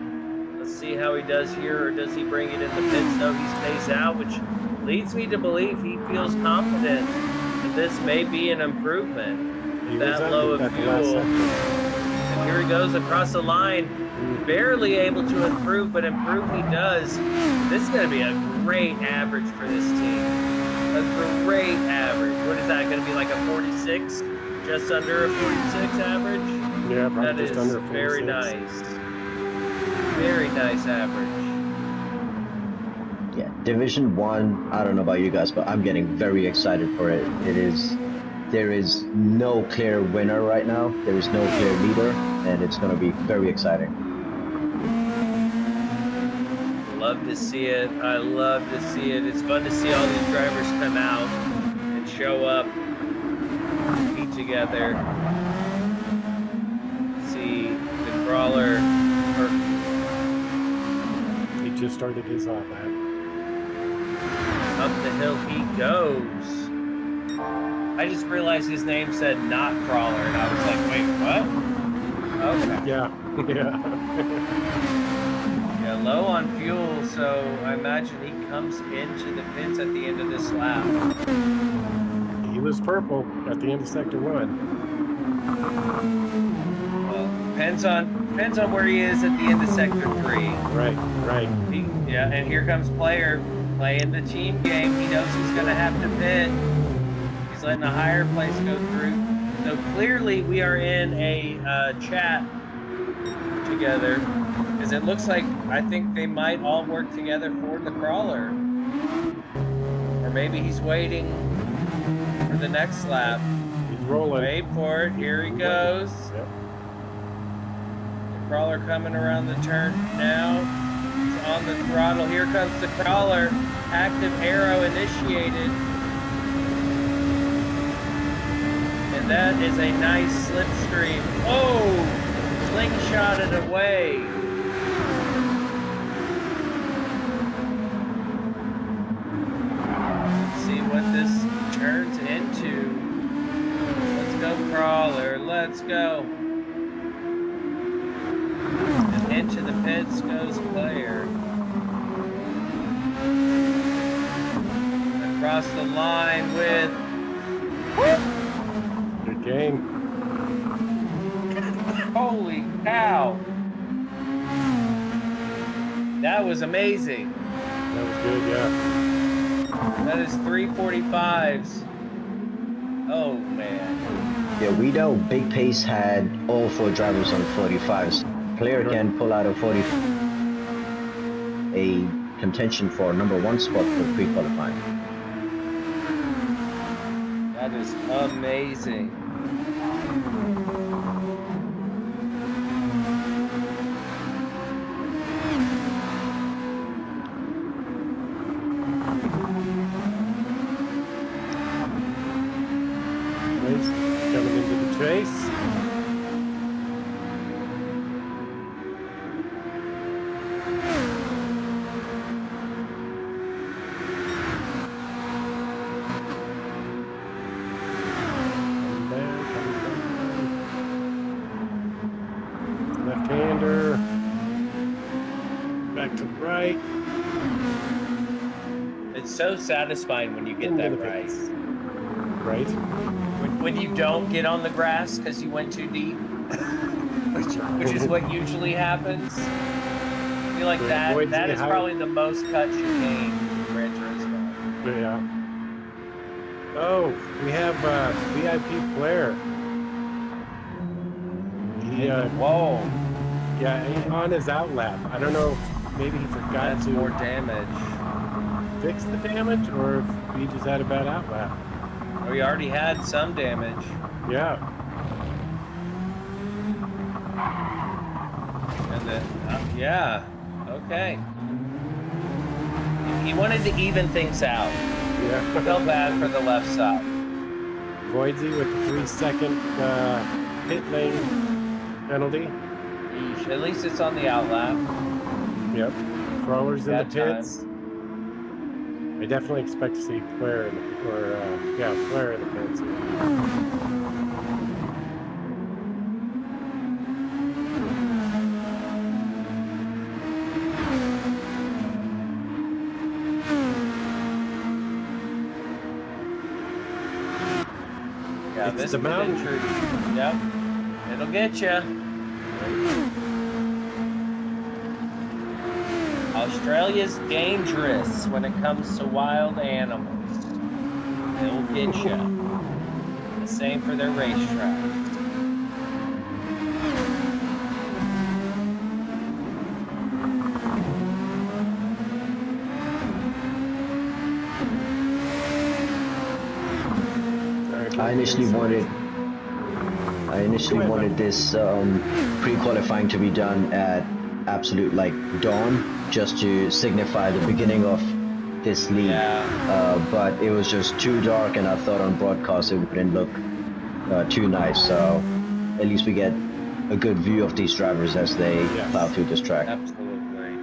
Let's see how he does here, or does he bring it in the pits? No, he stays out, which leads me to believe he feels confident that this may be an improvement. He That was low at of the last fuel. sector. And here he goes across the line. Barely able to improve, but improve he does. This is going to be a great average for this team. A great average. What is that going to be, like a 46? Just under a 46 average? Yeah, probably That just is under 46. very nice. Very nice average. Yeah, Division 1, I don't know about you guys, but I'm getting very excited for it. There is no clear winner right now. There is no clear leader, and it's going to be very exciting. Love to see it. I love to see it. It's fun to see all these drivers come out and show up, compete together. See the crawler. He just started his off lap. Up the hill he goes. I just realized his name said not crawler, and I was like, wait, what? Okay. Yeah, yeah. Yeah, low on fuel, so I imagine he comes into the pits at the end of this lap. He was purple at the end of sector 1. Well, depends on where he is at the end of sector 3. Right. Yeah, and here comes player playing the team game. He knows he's going to have to pit. He's letting a higher place go through. So clearly we are in a chat together, because it looks like I think they might all work together for the crawler. Or maybe he's waiting for the next lap. He's rolling. Wait for it. Here he goes. Yep. The crawler coming around the turn now. He's on the throttle. Here comes the crawler. Active arrow initiated. And that is a nice slipstream. Oh! Slingshot it away. Let's see what this turns into. Let's go, crawler. Let's go. And into the pits goes player. Across the line with. Good game. Holy cow. That was amazing. That was good, yeah. That is 345s. Oh, man. Yeah, we know Big Pace had all 4 drivers on 45s. Player can pull out a contention for number 1 spot for pre-qualifying. That is amazing. Coming into the chase. Left-hander. Back to the right. It's so satisfying when you get that right. Right. When you don't get on the grass because you went too deep, which is what usually happens. I feel like that is probably the most cuts you gain in Gran Turismo. Yeah. Oh, we have VIP player. Yeah. Whoa. Yeah, on his outlap. I don't know if maybe he forgot to more damage. Fix the damage, or if he just had a bad outlap. Or he already had some damage. Yeah. And then, yeah. Okay. He wanted to even things out. Yeah. Felt bad for the left side. Voidsy with the 3-second pit lane penalty. Yeesh. At least it's on the outlap. Yep. Crawlers in the Bad pits. I definitely expect to see Claire in the, Claire in the pits. Yeah, It's this the could mountain. Yep, it'll get you. Australia's dangerous when it comes to wild animals. They'll get you. The same for their racetracks. I initially wanted this pre-qualifying to be done at absolute like dawn, just to signify the beginning of this league. Yeah. But it was just too dark, and I thought on broadcast it wouldn't look too nice. So at least we get a good view of these drivers as they plow through this track. Absolutely.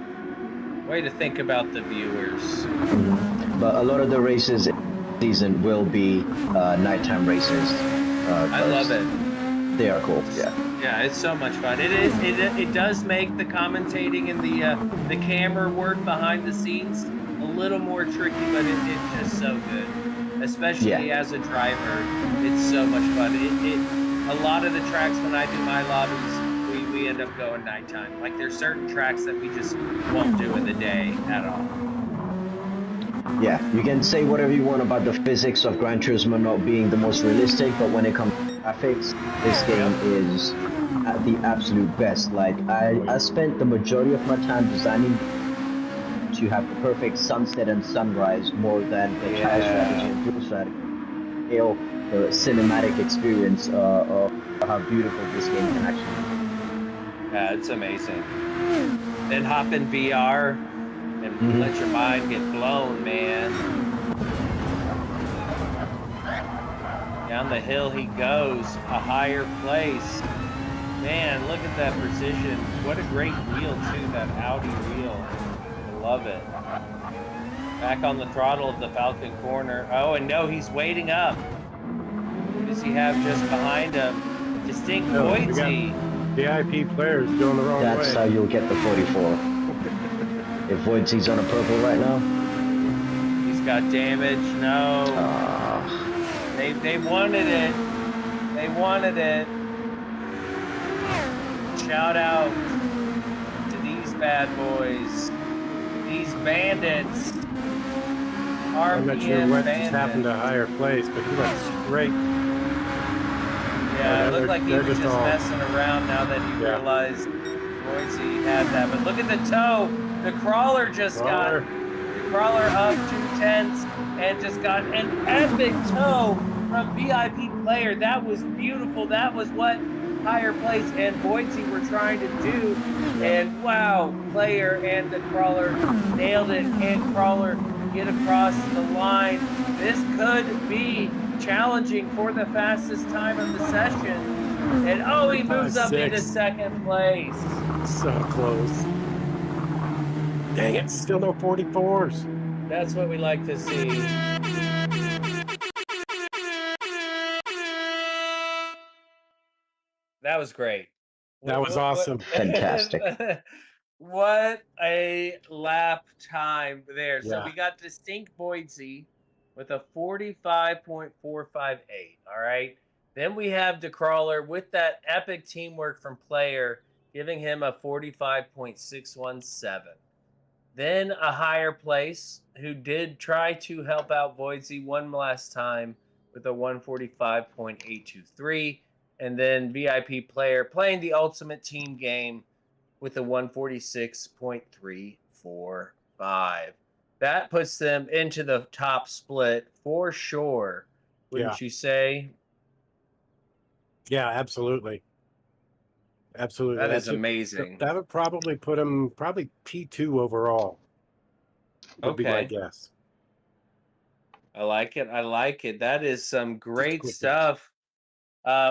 Way to think about the viewers. But a lot of the races in the season will be nighttime races. I love it. They are cool. Yeah. Yeah, it's so much fun. It is. It does make the commentating and the camera work behind the scenes a little more tricky, but it's just so good. Especially as a driver, it's so much fun. A lot of the tracks when I do my lobbies, we end up going nighttime. Like there's certain tracks that we just won't do in the day at all. Yeah, you can say whatever you want about the physics of Gran Turismo not being the most realistic, but when it comes to graphics, this game is at the absolute best. Like I spent the majority of my time designing to have the perfect sunset and sunrise more than the tire strategy and fuel strategy. Feel the cinematic experience of how beautiful this game can actually be. Yeah, it's amazing. Then hop in VR and let your mind get blown, man. Down the hill he goes, a higher place. Man, look at that precision. What a great wheel, too, that Audi wheel. I love it. Back on the throttle of the Falcon corner. Oh, and no, he's waiting up. Who does he have just behind him? Distinct Voidsy. VIP players going the wrong way. That's how you'll get the 44. If Voidsy's on a purple right now. He's got damage. No. They wanted it. They wanted it. Shout out to these bad boys. These bandits. I'm not sure what just happened to higher place, but he went straight. Yeah, it looked like he was just messing around now that he realized Boise had that. But look at the toe. The crawler just got the crawler up 2/10 and just got an epic toe from VIP player. That was beautiful. That was what higher place and Boise were trying to do. And wow, player and the crawler nailed it. Can crawler get across the line? This could be challenging for the fastest time of the session. And oh, he moves up into second place. So close. Dang it, still no 44s. That's what we like to see. That was great. That was awesome. Fantastic. What a lap time there. So Yeah. we got Distinct Boise with a 45.458. All right. Then we have DeCrawler with that epic teamwork from player, giving him a 45.617. Then a higher place who did try to help out Boise one last time with a 145.823. And then VIP player playing the ultimate team game with a 146.345. That puts them into the top split for sure. Wouldn't you say? Yeah, absolutely. Absolutely. That is amazing. That would probably put them probably P2 overall. Would be my guess. I like it. I like it. That is some great stuff.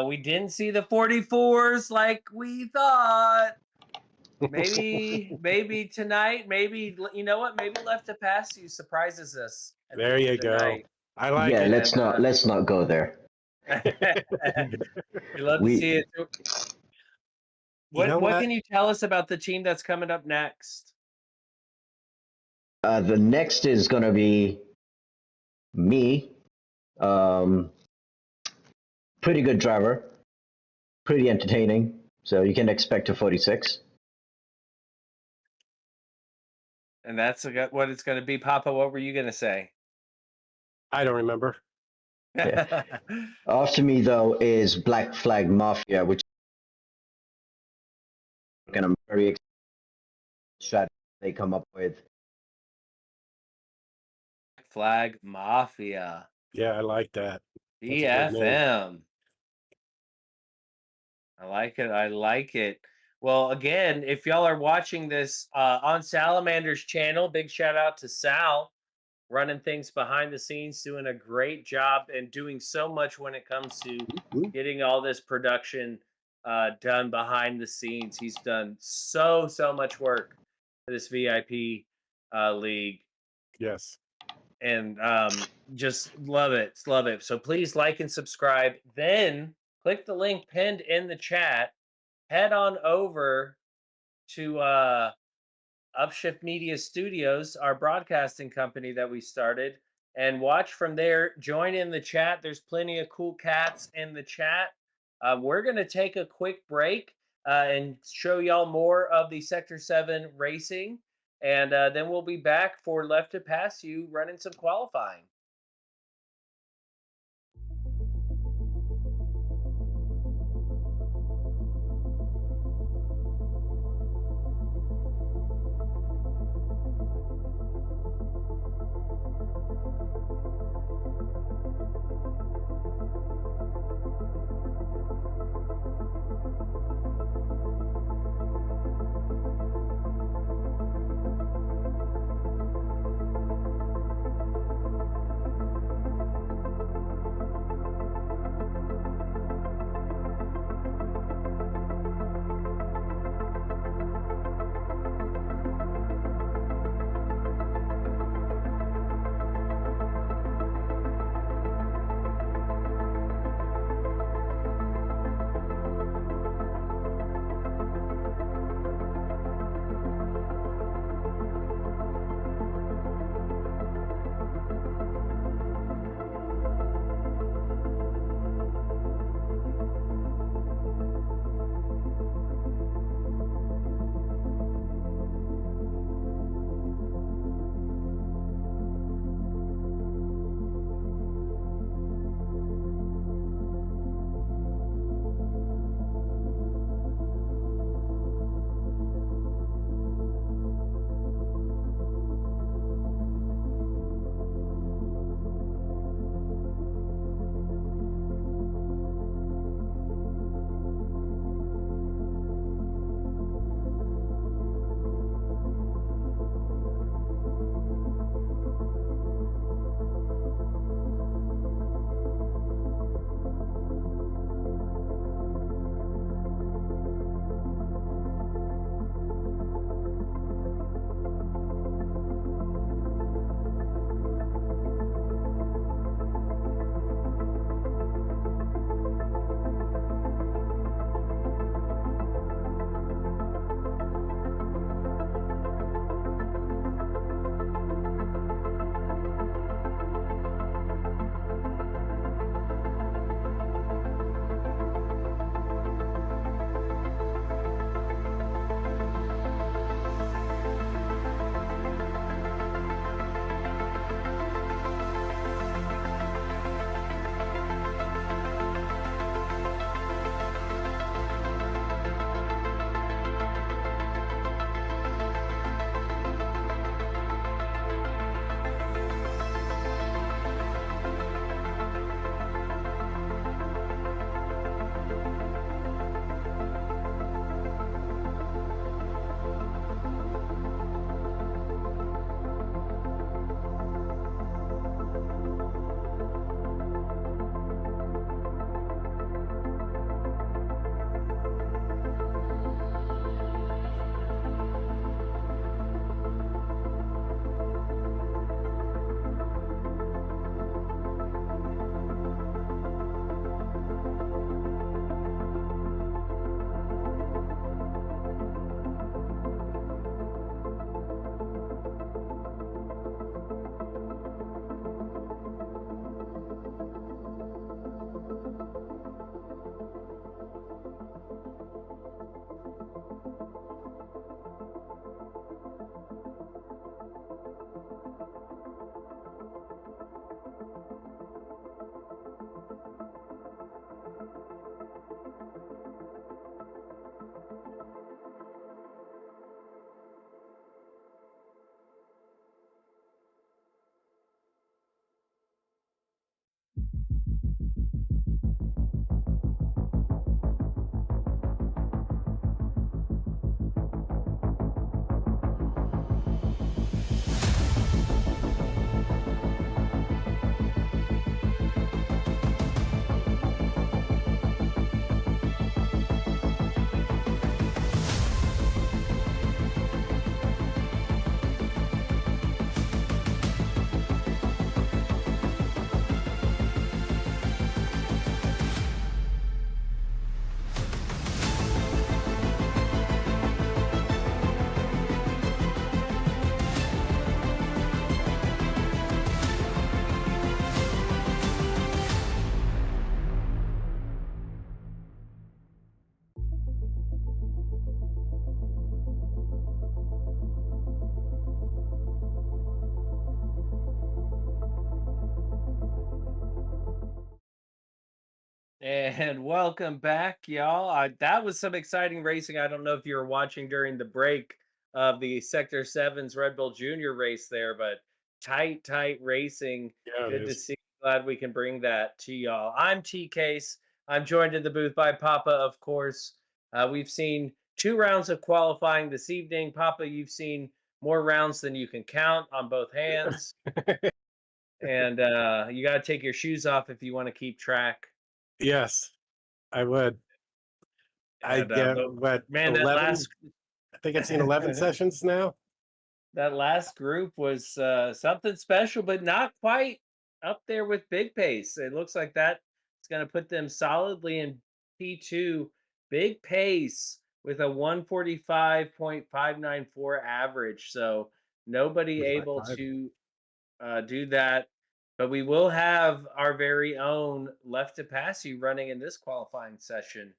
We didn't see the 44s like we thought. Maybe tonight. Maybe you know what? Maybe Left to Pass You surprises us. There you go. I like it. Let's not go there. We love to see it. What can you tell us about the team that's coming up next? The next is gonna be me. pretty good driver, pretty entertaining. So you can expect a 46. And that's what it's going to be. Papa, what were you going to say? I don't remember. Yeah. After me, though, is Black Flag Mafia, which kind of very excited strategy they come up with. Flag Mafia. Yeah, I like that. That's a good name. BFM. I like it. I like it. Well, again, if y'all are watching this on Salamander's channel, big shout out to Sal, running things behind the scenes, doing a great job and doing so much when it comes to getting all this production done behind the scenes. He's done so much work for this VIP league, Yes. and just love it, love it. So please like and subscribe. Then click the link pinned in the chat. Head on over to Upshift Media Studios, our broadcasting company that we started, and watch from there. Join in the chat. There's plenty of cool cats in the chat. We're going to take a quick break and show y'all more of the Sector 7 racing. And then we'll be back for Left to Pass You running some qualifying. And welcome back, y'all. That was some exciting racing. I don't know if you were watching during the break of the Sector 7's Red Bull Junior race there, but tight racing. Yeah, it Good to is. see. Glad we can bring that to y'all. I'm T Case. I'm joined in the booth by Papa, of course. We've seen 2 rounds of qualifying this evening. Papa, you've seen more rounds than you can count on both hands. And you got to take your shoes off if you want to keep track. Yes, I would. I And get but what man, 11. I think I've seen 11 sessions now. that last group was something special, but not quite up there with Big Pace. It looks like that is going to put them solidly in P2. Big Pace with a 145.594 average. So nobody able 45. to do that. But we will have our very own Left to Pass You running in this qualifying session.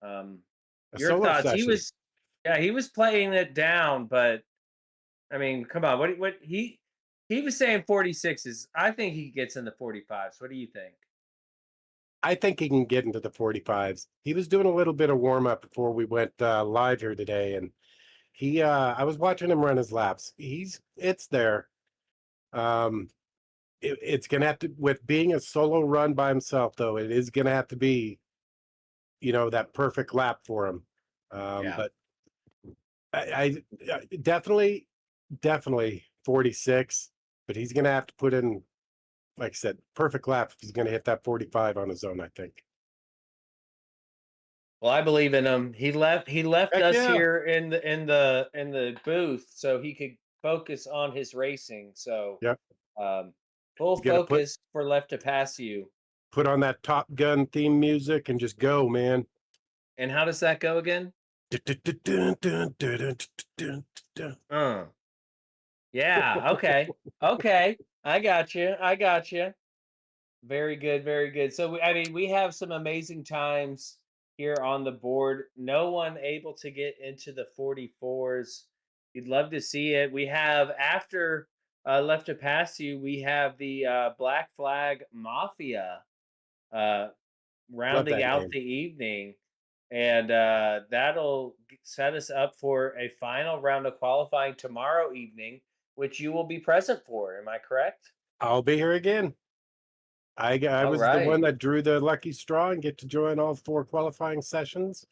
Um, A your solo thoughts? session. Yeah, he was playing it down, but I mean, come on, what he was saying 46s. I think he gets in the 45s. What do you think? I think he can get into the 45s. He was doing a little bit of warm up before we went live here today, and I was watching him run his laps. It's there. Um, it's gonna have to, with being a solo run by himself, though, it is gonna have to be, that perfect lap for him. Yeah. But I definitely 46, but he's gonna have to put in, like I said, perfect lap if he's gonna hit that 45 on his own, I think. Well, I believe in him. He left Heck us yeah. here in the booth so he could focus on his racing. So Yep. um full He's gonna put focus for Left to Pass You. put on that Top Gun theme music and just go, man. And how does that go again? Uh. Yeah, okay. Okay. I got you. I got you. Very good, very good. So, I mean, we have some amazing times here on the board. No one able to get into the 44s. You'd love to see it. We have, after Left to Pass You, we have the Black Flag Mafia uh, Love rounding that out name. the evening. And that'll set us up for a final round of qualifying tomorrow evening, which you will be present for. Am I correct? I'll be here again. I All was the one right. that drew the lucky straw and get to join all 4 qualifying sessions.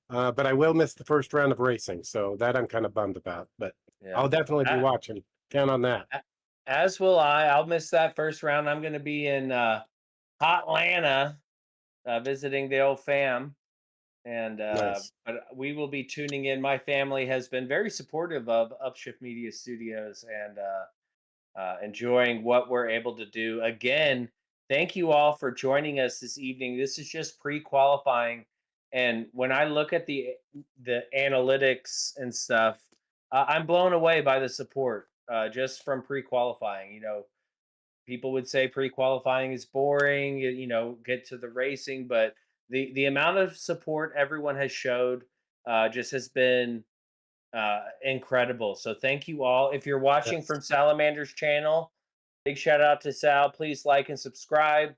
But I will miss the first round of racing, so that I'm kind of bummed about. But Yeah. I'll definitely be watching. Count on that. A- As will I. I'll miss that first round. I'm going to be in Hotlanta visiting the old fam, and Nice. but we will be tuning in. My family has been very supportive of Upshift Media Studios and enjoying what we're able to do. Again, thank you all for joining us this evening. This is just pre-qualifying, and when I look at the analytics and stuff, I'm blown away by the support just from pre-qualifying. People would say pre-qualifying is boring. Get to the racing, but the amount of support everyone has showed just has been incredible. So thank you all. If you're watching Yes. from Salamander's channel, big shout out to Sal. Please like and subscribe.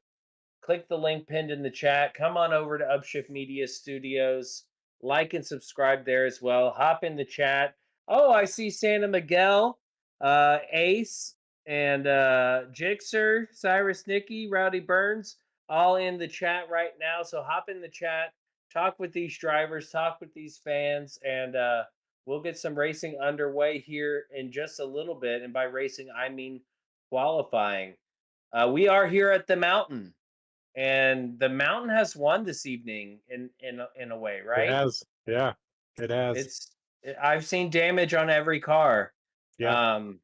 Click the link pinned in the chat. Come on over to Upshift Media Studios. Like and subscribe there as well. Hop in the chat. Oh, I see Santa Miguel, Ace, and Jixer, Cyrus Nicky, Rowdy Burns, all in the chat right now. So hop in the chat, talk with these drivers, talk with these fans, and we'll get some racing underway here in just a little bit. And by racing, I mean qualifying. We are here at the mountain, and the mountain has won this evening in a way, It right? has. Yeah, it has. It's I've seen damage on every car. Yeah. Um,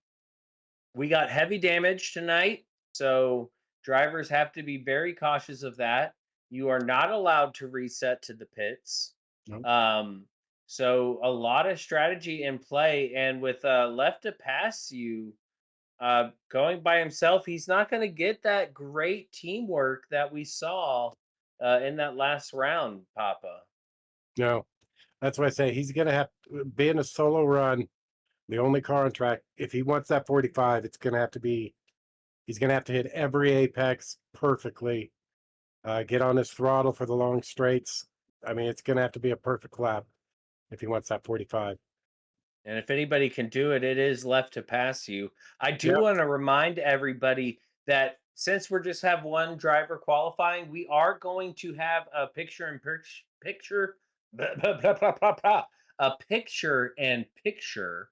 we got heavy damage tonight, so drivers have to be very cautious of that. You are not allowed to reset to the pits. No. Um, so a lot of strategy in play, and with Left to Pass You going by himself, he's not going to get that great teamwork that we saw in that last round, Papa. No. That's why I say he's gonna have, being a solo run, the only car on track. If he wants that 45, it's gonna have to be. He's gonna have to hit every apex perfectly. get on his throttle for the long straights. I mean, it's going to have to be a perfect lap if he wants that 45. And if anybody can do it, it is left to pass you. I do Yep. want to remind everybody that since we're just have one driver qualifying, we are going to have a picture and picture blah, blah, blah, blah, blah, blah, a picture and picture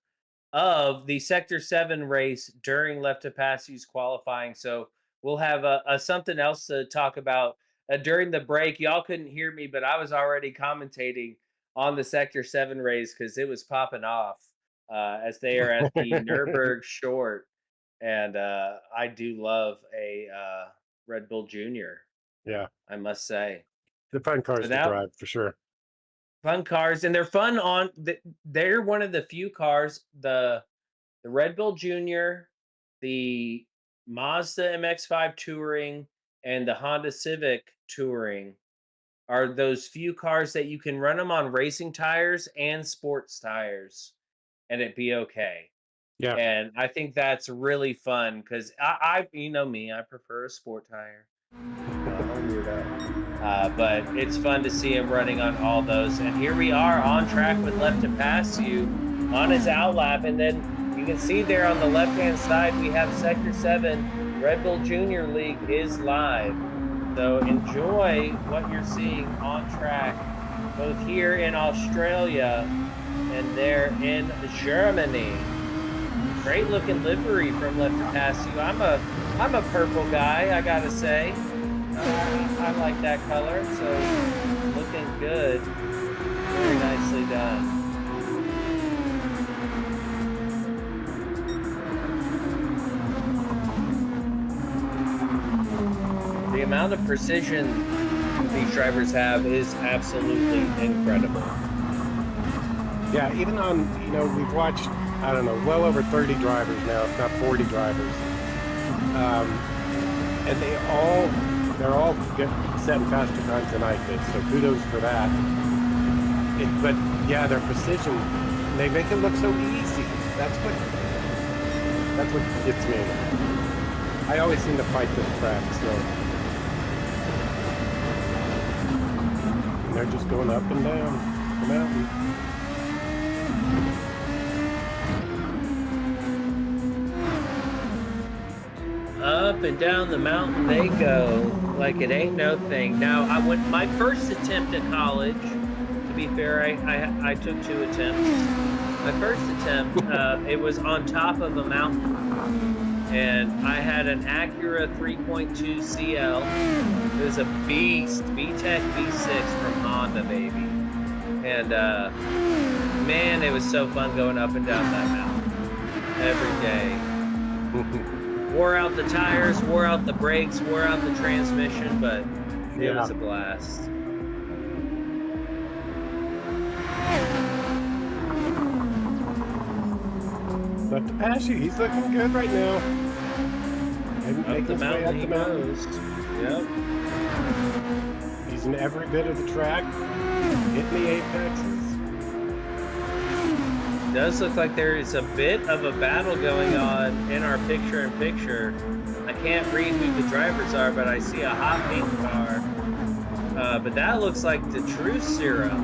of the Sector 7 race during Left to Pass You's qualifying. So we'll have a something else to talk about during the break. Y'all couldn't hear me, but I was already commentating on the Sector 7 race because it was popping off as they are at the Nürburg Short. And I do love a Red Bull Junior, Yeah. I must say. The fun cars So to now, drive for sure. fun cars, and they're fun on. They're one of the few cars, the Red Bull Junior, the Mazda MX-5 Touring, and the Honda Civic Touring are those few cars that you can run them on racing tires and sports tires, and it'd be okay. Yeah. And I think that's really fun because you know me, I prefer a sport tire. I'm a weirdo. But it's fun to see him running on all those. And here we are on track with Left to Pass You on his outlap. And then you can see there on the left-hand side, we have Sector 7. Red Bull Junior League is live. So enjoy what you're seeing on track, both here in Australia and there in Germany. Great looking livery from Left to Pass You. I'm a purple guy, I gotta say. I like that color, so looking good. Very nicely done. The amount of precision these drivers have is absolutely incredible. Yeah, even on, we've watched, I don't know, well over 30 drivers now, if not 40 drivers. And they're all setting faster times than I did, so kudos for that. But yeah, their precision, they make it look so easy. That's what gets me. I always seem to fight this track, so. And they're just going up and down the mountain. Up and down the mountain they go, like it ain't no thing. Now, I went my first attempt at college. To be fair, I took 2 attempts. My first attempt, it was on top of a mountain, and I had an Acura 3.2 CL. It was a beast, VTEC V6 from Honda, baby. And man, it was so fun going up and down that mountain every day. Wore out the tires, wore out the brakes, wore out the transmission, but it was a blast. Left to Pass You, he's looking good right now. Up the mountain he goes. Yep. He's in every bit of the track, hitting the apexes. Does look like there is a bit of a battle going on in our picture-in-picture. I can't read who the drivers are, but I see a hot pink car. But that looks like the True Serum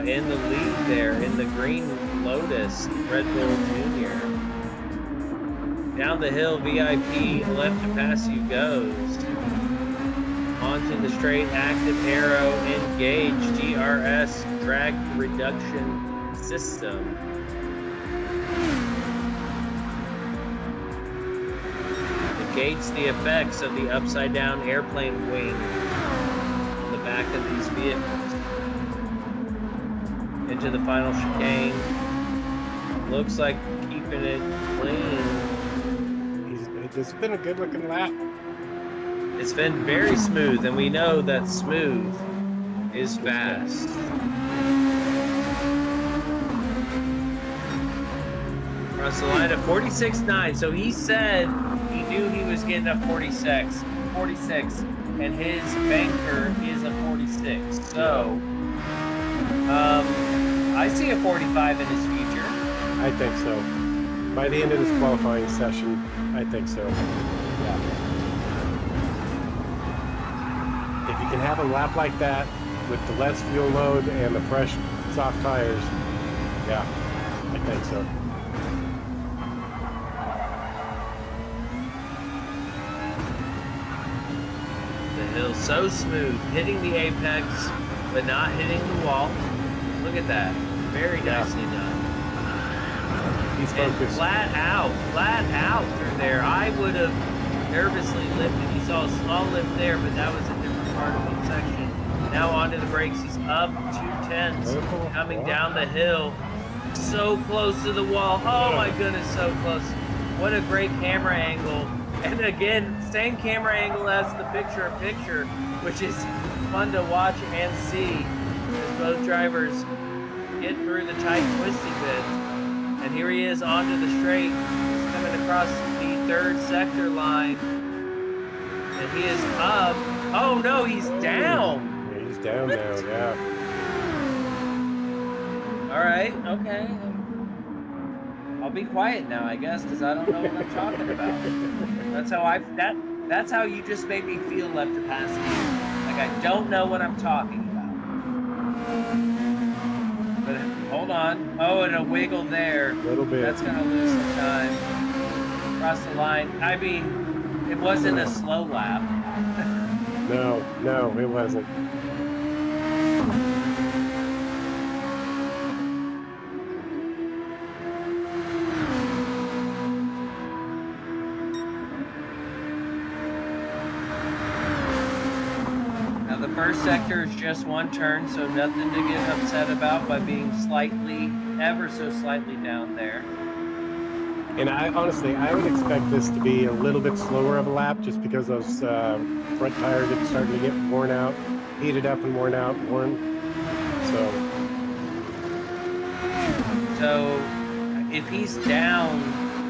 in the lead there, in the green Lotus, Red Bull Junior. Down the hill, VIP Left to Pass You goes. Onto the straight, active arrow, engage, DRS, drag reduction system. Negates the effects of the upside down airplane wing on the back of these vehicles. Into the final chicane. Looks like keeping it clean. It's been a good looking lap. It's been very smooth, and we know that smooth is fast. Across the line at 46.9. So he said he knew he was getting a 46, and his banker is a 46. So I see a 45 in his future. I think so. By the end of this qualifying session, I think so. Yeah. can have a lap like that with the less fuel load and the fresh, soft tires, yeah, I think so. The hill's so smooth, hitting the apex, but not hitting the wall. Look at that. Very nicely done. He's And focused. flat out through there. I would have nervously lifted. You saw a small lift there, but that was a different part of the section. Now onto the brakes. He's up 2/10, coming down the hill. So close to the wall. Oh my goodness, so close. What a great camera angle. And again, same camera angle as the picture-in-picture, which is fun to watch and see as both drivers get through the tight twisty bit. And here he is onto the straight. He's coming across the 3rd sector line. And he is up. Oh no, he's down. Yeah, he's down now, yeah. All right, okay. I'll be quiet now, I guess, because I don't know what I'm talking about. That's how you just made me feel left to pass me. Like I don't know what I'm talking about. But hold on. Oh, and a wiggle there. A little bit. That's gonna lose some time. Across the line. I mean, it wasn't a slow lap. No, it wasn't. Now the first sector is just one turn, so nothing to get upset about by being ever so slightly down there. And I honestly, I would expect this to be a little bit slower of a lap just because those front tires are starting to get worn out, heated up and worn. So if he's down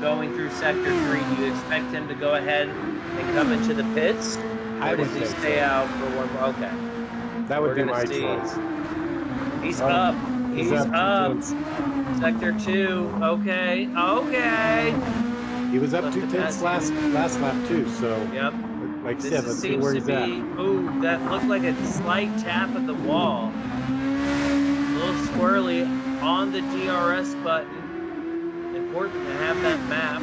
going through sector 3, do you expect him to go ahead and come into the pits? I Or would does he think stay so. out for one more? Okay. That would We're be gonna my see. choice. He's Oh, up. He's up. 2/10. Sector 2. Okay. He was up Left to 2/10 pass. last lap too, so Yep. like I This said, let's see seems where to he's be. at. Ooh, that looked like a slight tap of the wall. A little squirrely on the DRS button. Important to have that map.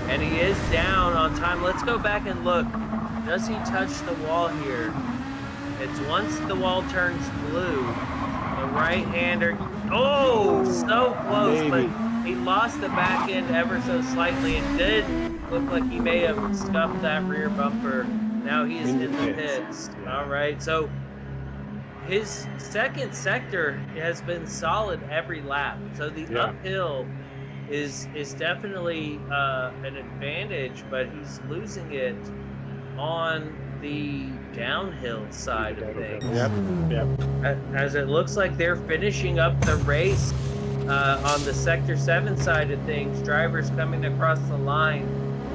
And he is down on time. Let's go back and look. Does he touch the wall here? It's once the wall turns blue, the right-hander. Oh, so close, Maybe. but he lost the back end ever so slightly. It did look like he may have scuffed that rear bumper. Now he is in the pits. Yeah. All right, so his second sector has been solid every lap. So the uphill is definitely an advantage, but he's losing it on the downhill side of things. Yep. As it looks like they're finishing up the race on the Sector 7 side of things. Drivers coming across the line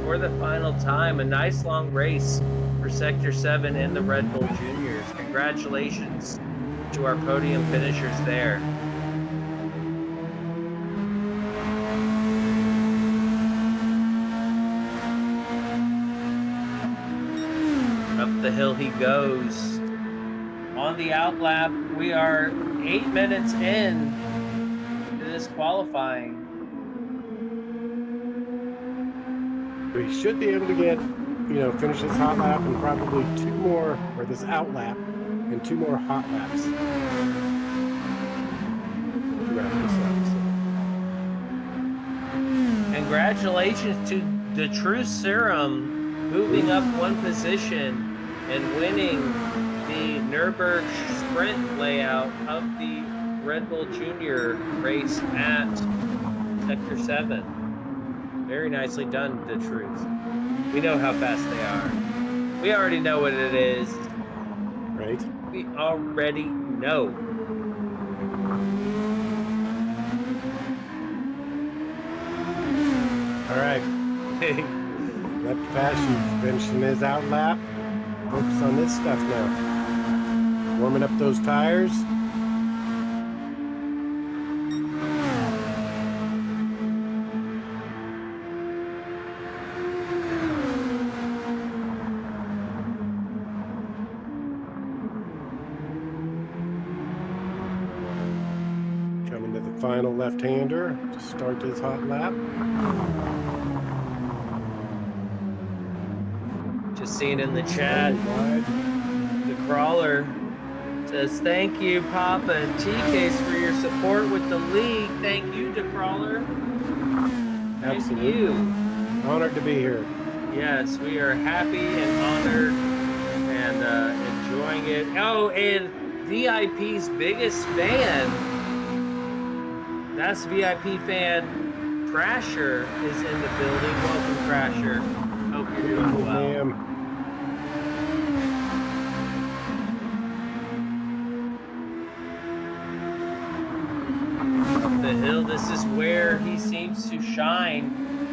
for the final time. A nice long race for Sector 7 and the Red Bull Juniors. Congratulations to our podium finishers there. Up the hill he goes. On the outlap, we are 8 minutes in to this qualifying. So he should be able to get, finish this hot lap and probably two more, or this out lap, and two more hot laps. To wrap this up. Congratulations to the True Serum moving up one position and winning the Nürburgring sprint layout of the Red Bull Junior race at Sector 7. Very nicely done, the Truth. We know how fast they are. We already know what it is. Right? We already know. All right. Left pass, you finishing his out lap. Focus on this stuff now. Warming up those tires. final left-hander to start his hot lap. Just seeing in the chat, the crawler says, thank you, Papa and T-Case, for your support with the league. Thank you, DeCrawler. Thank Absolutely. you. Honored to be here. Yes, we are happy and honored and enjoying it. Oh, and VIP's biggest fan, that's VIP fan Crasher is in the building. Welcome, Crasher. Hope you're doing well. Ma'am. Up the hill, this is where he seems to shine.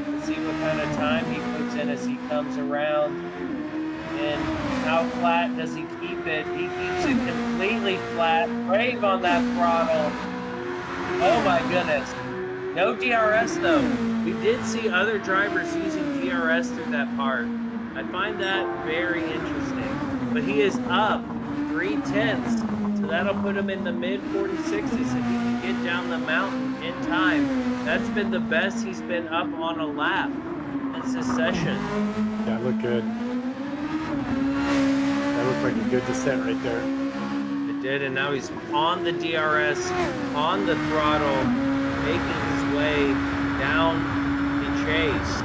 Let's see what kind of time he puts in as he comes around. And how flat does he keep it? He keeps it completely flat. Brave on that throttle. Oh my goodness. No DRS though. We did see other drivers using DRS through that part. I find that very interesting. But he is up 3/10. So that'll put him in the mid 46s if he can get down the mountain in time. That's been the best he's been up on a lap since this session. That looked good. That looked like a good descent right there. It did, and now he's on the DRS, on the throttle, making his way down the chase.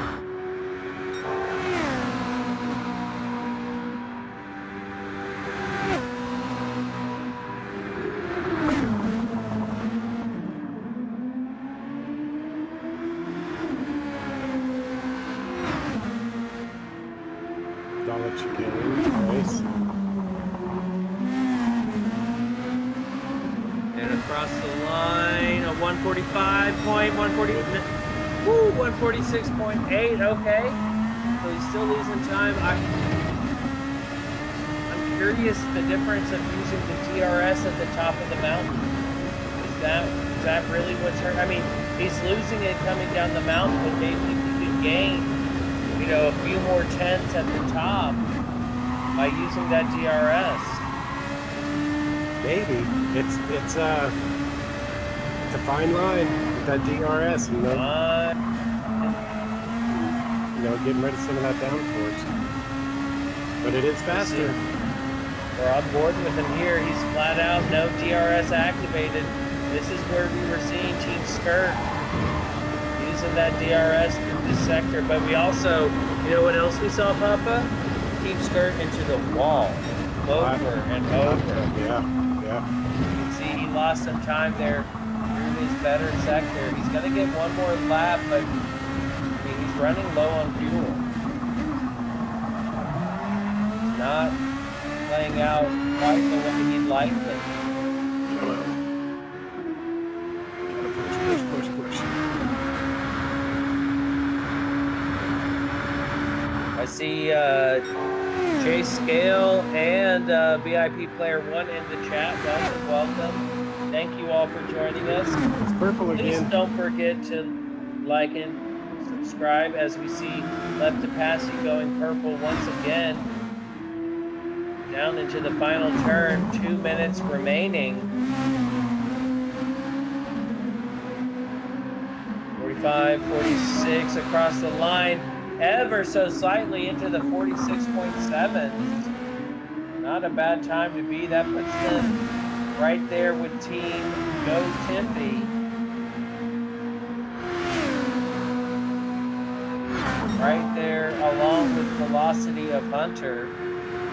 Solid chicane, nice. And across the line, a 145.140. Woo, 146.8. Okay, so he's still losing time. I'm curious the difference of using the DRS at the top of the mountain. Is that really what's hurt? I mean, he's losing it coming down the mountain, but maybe if he could gain, you know, a few more tenths at the top by using that DRS. Maybe. It's a fine line with that DRS, you know, getting rid of some of that downforce. But it is faster. We're on board with him here. He's flat out no DRS activated. This is where we were seeing Team Skirt using that DRS through this sector. But we also, you know what else we saw, Papa? Team Skirt into the wall. Over and over. Yeah. You can see he lost some time there through his better sector. He's going to get one more lap, but I mean, he's running low on fuel. Not playing out quite the way he'd like it. Come on. Gotta push. I see Jay Scale and VIP Player 1 in the chat. Welcome. Thank you all for joining us. It's purple Please again. don't forget to like and subscribe as we see Left to Pass You going purple once again. Down into the final turn, 2 minutes remaining. 45, 46 across the line. Ever so slightly into the 46.7. Not a bad time to be. That puts them right there with Team Go Timpy. Right there along with Velocity of Hunter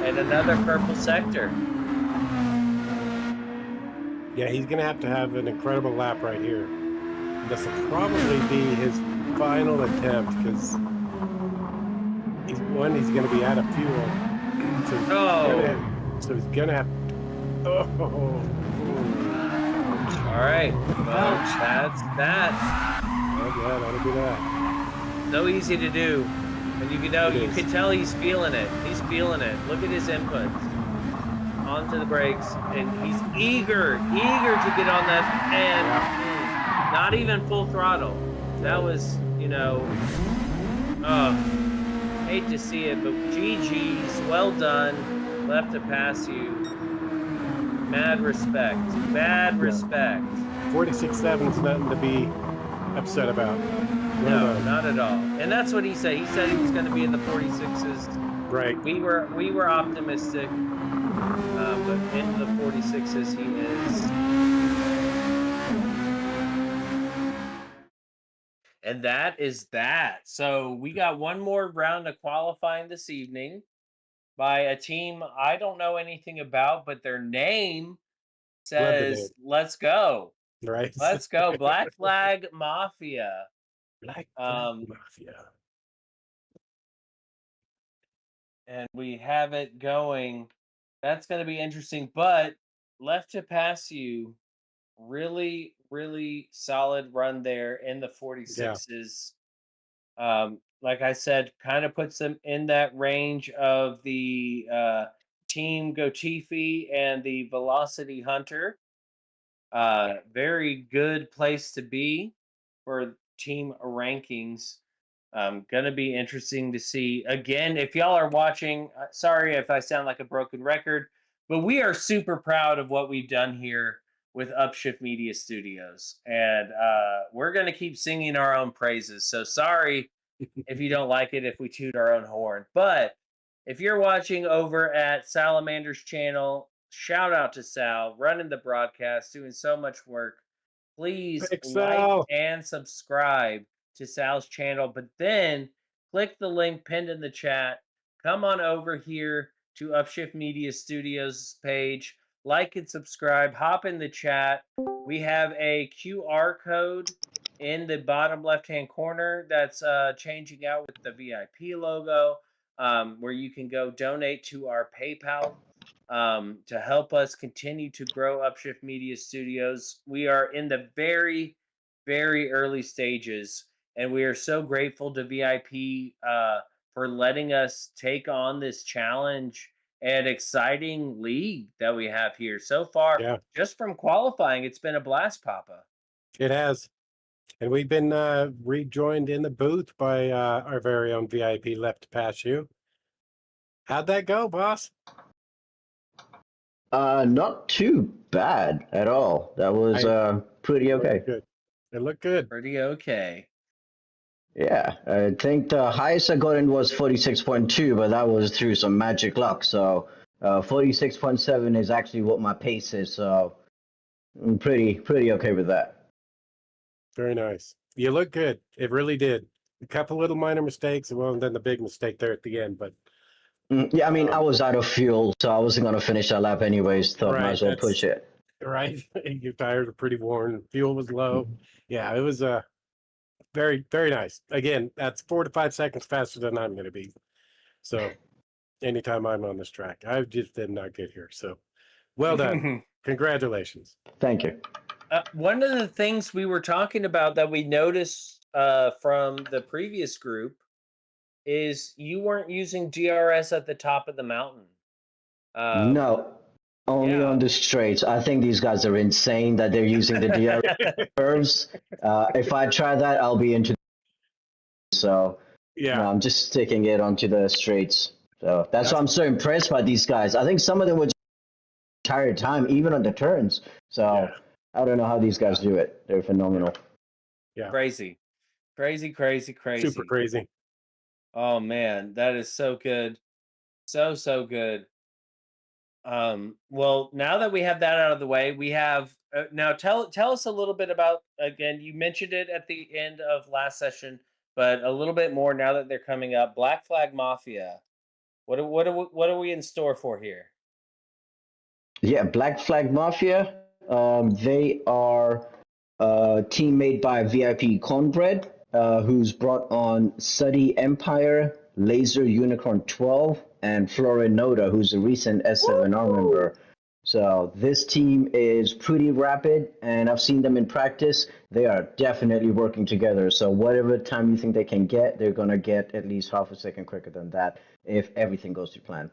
and another purple sector. Yeah, he's going to have an incredible lap right here. This will probably be his final attempt because he's going to be out of fuel. So he's going to have. Oh. All right. Well, that's that. Oh, yeah, that'll be that. So easy to do. And you can tell he's feeling it. He's feeling it. Look at his inputs. Onto the brakes. And he's eager to get on that. And not even full throttle. That was, hate to see it, but GG's, well done. Left to Pass You. Mad respect. Bad respect. 46.7 is nothing to be upset about. No, not at all. And that's what he said. He said he was going to be in the 46s. Right. We were optimistic, but into the 46s he is. And that is that. So we got one more round of qualifying this evening by a team I don't know anything about, but their name Love the name. says "Let's go, Right. let's go, Black Flag Mafia." Black Flag Mafia. And we have it going. That's going to be interesting. But Left to Pass You, really solid run there in the Yeah. 46s. Like I said, kind of puts them in that range of the Team Gotifi and the Velocity Hunter. Very good place to be for team rankings. Gonna be interesting to see. Again, if y'all are watching, sorry if I sound like a broken record, but we are super proud of what we've done here with Upshift Media Studios, and we're gonna keep singing our own praises. So sorry if you don't like it if we toot our own horn. But if you're watching over at Salamander's channel, shout out to Sal, running the broadcast, doing so much work. Please Big like Sal. and subscribe to Sal's channel, but then click the link pinned in the chat. Come on over here to Upshift Media Studios page, like and subscribe, hop in the chat. We have a QR code in the bottom left hand corner that's changing out with the VIP logo, where you can go donate to our PayPal to help us continue to grow Upshift Media Studios. We are in the very early stages, and we are so grateful to VIP for letting us take on this challenge and exciting league that we have here so far. Yeah. Just from qualifying, it's been a blast, Papa. It has. And we've been rejoined in the booth by our very own VIP Left to Pass You. How'd that go, boss? Not too bad at all. That was pretty okay. Good. It looked good. Pretty okay. Yeah, I think the highest I got in was 46.2, but that was through some magic luck. So 46.7 is actually what my pace is. So I'm pretty okay with that. Very nice. You look good. It really did. A couple little minor mistakes, well, and then the big mistake there at the end. But Yeah, I mean, I was out of fuel, so I wasn't gonna finish that lap anyways. Thought might as well push it. Right. Your tires are pretty worn. Fuel was low. Yeah, it was very nice. Again, that's 4 to 5 seconds faster than I'm going to be. So anytime I'm on this track, I just did not get here. So well done. Congratulations. Thank you. One of the things we were talking about that we noticed from the previous group is you weren't using DRS at the top of the mountain. No, only on the straights. I think these guys are insane that they're using the DRS curves. If I try that, I'll be into. So yeah, no, I'm just sticking it onto the straights. So that's why I'm so impressed by these guys. I think some of them were just entire time, even on the turns. So I don't know how these guys do it. They're phenomenal. Yeah, crazy. super crazy. Oh man, that is so good, so good. Well, now that we have that out of the way, we have now tell us a little bit about, again, you mentioned it at the end of last session, but a little bit more now that they're coming up. Black Flag Mafia. What are we in store for here? Yeah, Black Flag Mafia. They are a team made by VIP Cornbread, who's brought on Suddy Empire, Laser Unicorn 12, and Florinoda, who's a recent S7R member. So this team is pretty rapid, and I've seen them in practice. They are definitely working together. So whatever time you think they can get, they're going to get at least half a second quicker than that if everything goes to plan.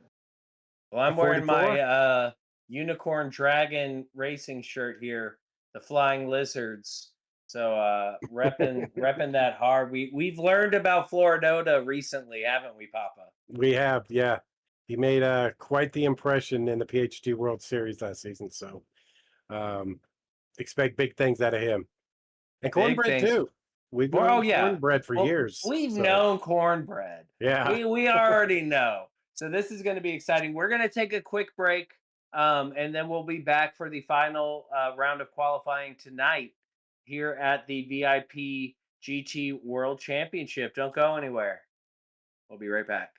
Well, I'm wearing my Unicorn Dragon racing shirt here, the Flying Lizards. So repping that hard. We've learned about Florinoda recently, haven't we, Papa? We have, yeah. He made quite the impression in the PhD World Series last season. So expect big things out of him. And Big cornbread things. too. We've Well, known oh yeah, cornbread for well, years. we've so, known cornbread. Yeah. We already know. So this is going to be exciting. We're going to take a quick break, and then we'll be back for the final round of qualifying tonight here at the VIP GT World Championship. Don't go anywhere. We'll be right back.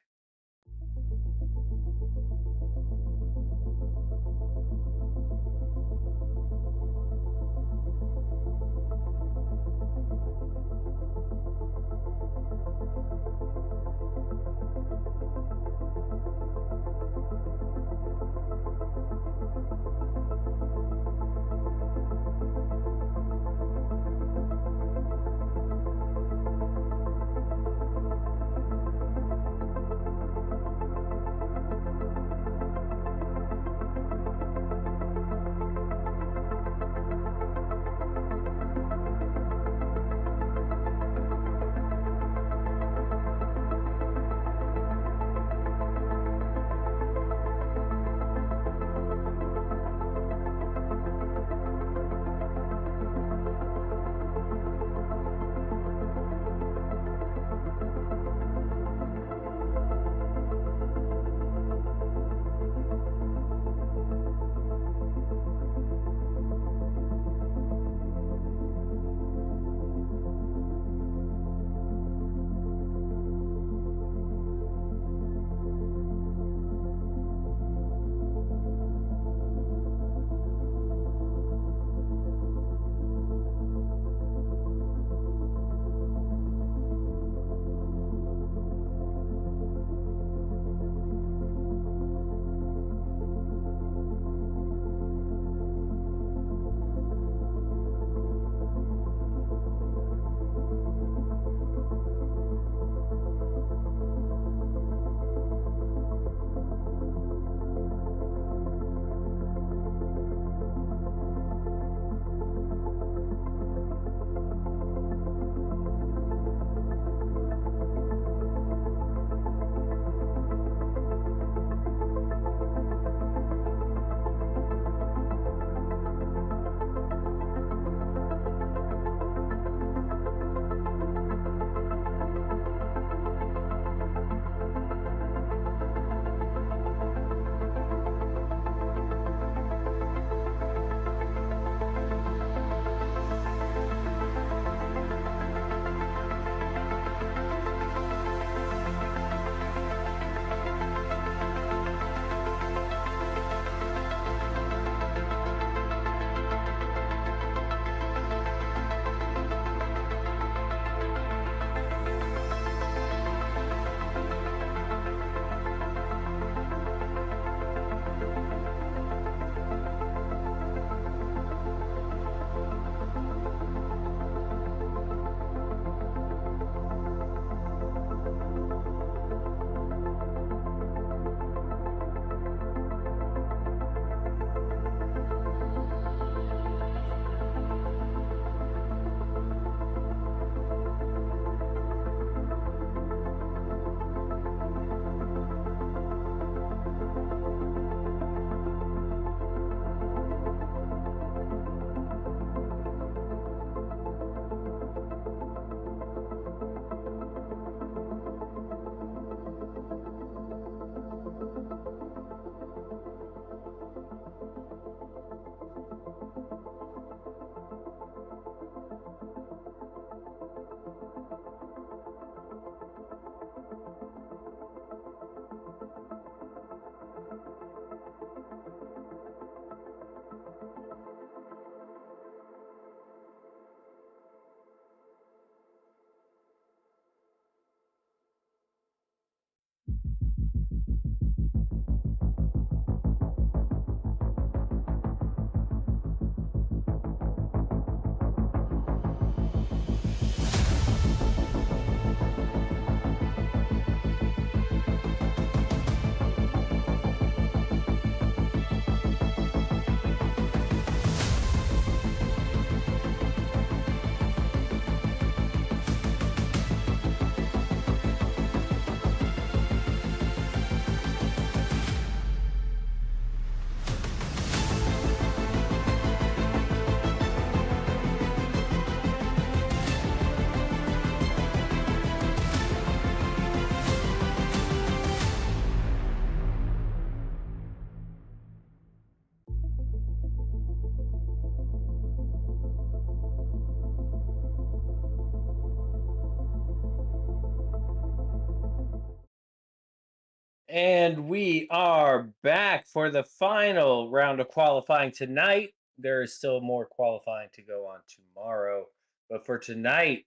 And we are back for the final round of qualifying tonight. There is still more qualifying to go on tomorrow. But for tonight,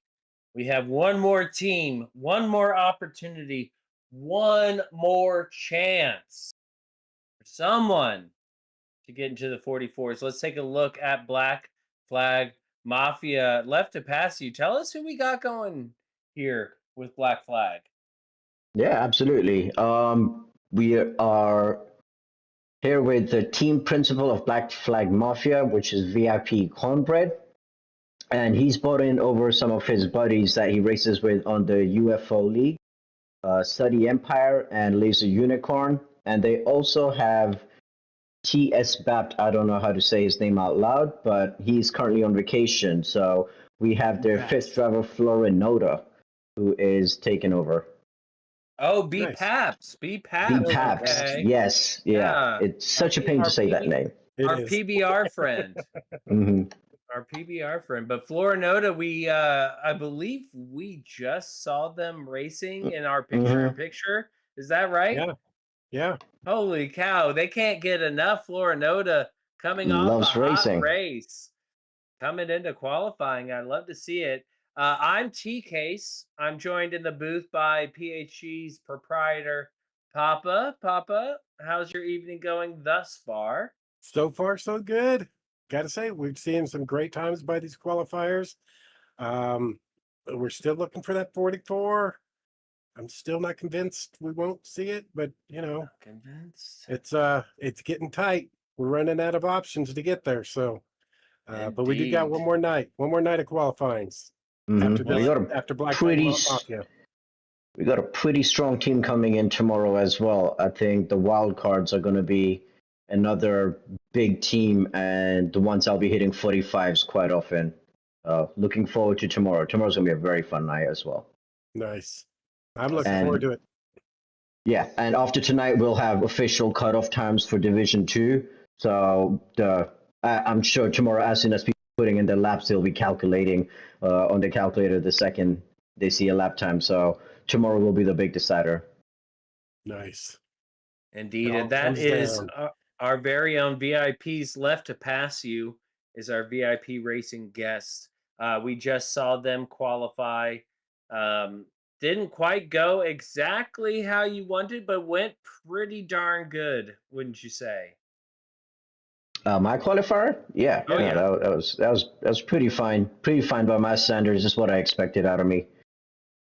we have one more team, one more opportunity, one more chance for someone to get into the 44s. Let's take a look at Black Flag Mafia. Left to pass you. Tell us who we got going here with Black Flag. Yeah, absolutely. We are here with the team principal of Black Flag Mafia, which is VIP Cornbread. And he's brought in over some of his buddies that he races with on the UFO League, Study Empire, and Laser Unicorn. And they also have TS Bapt. I don't know how to say his name out loud, but he's currently on vacation. So we have their fifth driver, Florinoda, who is taking over. Oh, B Nice. Paps. B B Paps. Paps. Okay. Yes. Yeah. Yeah. It's such a pain to say that name. Our It is. PBR friend. hmm Our PBR friend. But Florinoda, we I believe we just saw them racing in our picture in picture. Is that right? Yeah. Yeah. Holy cow. They can't get enough Florinoda coming off a Loves hot racing. race. Coming into qualifying. I'd love to see it. I'm T Case. I'm joined in the booth by PHG's proprietor, Papa. Papa, how's your evening going thus far? So far, so good. Got to say, we've seen some great times by these qualifiers. We're still looking for that 44. I'm still not convinced we won't see it, but Not convinced. it's getting tight. We're running out of options to get there. So, but we do got Indeed. one more night of qualifyings after We this, got a after Black pretty Flag Mafia. we got a pretty strong team coming in tomorrow as well. I think the wild cards are going to be another big team, and the ones I'll be hitting 45s quite often. Looking forward to tomorrow. Tomorrow's going to be a very fun night as well. Nice. I'm looking And- forward to it. Yeah, and after tonight we'll have official cutoff times for Division 2. So I'm sure tomorrow, as soon as people are putting in their laps, they'll be calculating on the calculator the second they see a lap time. So tomorrow will be the big decider. Nice. Indeed. It all And that comes is down. our very own VIPs left to pass you is our VIP racing guest. We just saw them qualify. Didn't quite go exactly how you wanted, but went pretty darn good, wouldn't you say? My qualifier, yeah, Oh, yeah. that was pretty fine by my standards. Just what I expected out of me.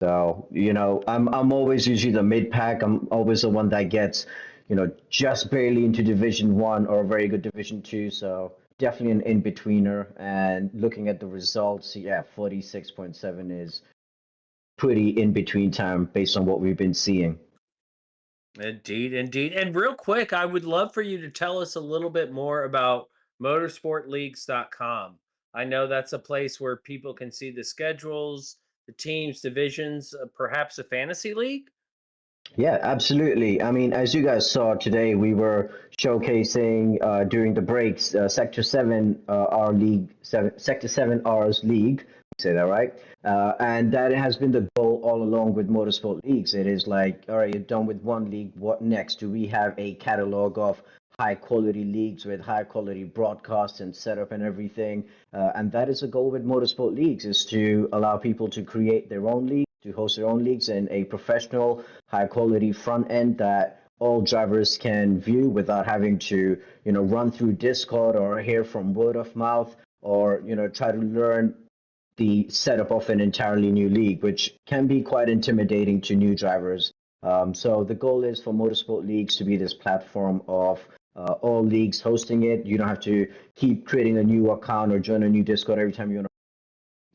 So I'm always usually the mid pack. I'm always the one that gets just barely into Division 1 or a very good Division 2. So definitely an in betweener. And looking at the results, yeah, 46.7 is pretty in between time based on what we've been seeing. Indeed, indeed. And real quick, I would love for you to tell us a little bit more about motorsportleagues.com. I know that's a place where people can see the schedules, the teams, divisions, perhaps a fantasy league. Yeah, absolutely. I mean, as you guys saw today, we were showcasing during the breaks Sector 7, our league, Sector 7 R's league. Say that right? And that has been the goal all along with motorsport leagues. It is like, all right, you're done with one league. What next? Do we have a catalog of high quality leagues with high quality broadcasts and setup and everything? And that is the goal with motorsport leagues, is to allow people to create their own league, to host their own leagues in a professional, high quality front end that all drivers can view without having to, run through Discord or hear from word of mouth or, try to learn the setup of an entirely new league, which can be quite intimidating to new drivers. So the goal is for motorsport leagues to be this platform of all leagues hosting it. You don't have to keep creating a new account or join a new Discord every time you want to.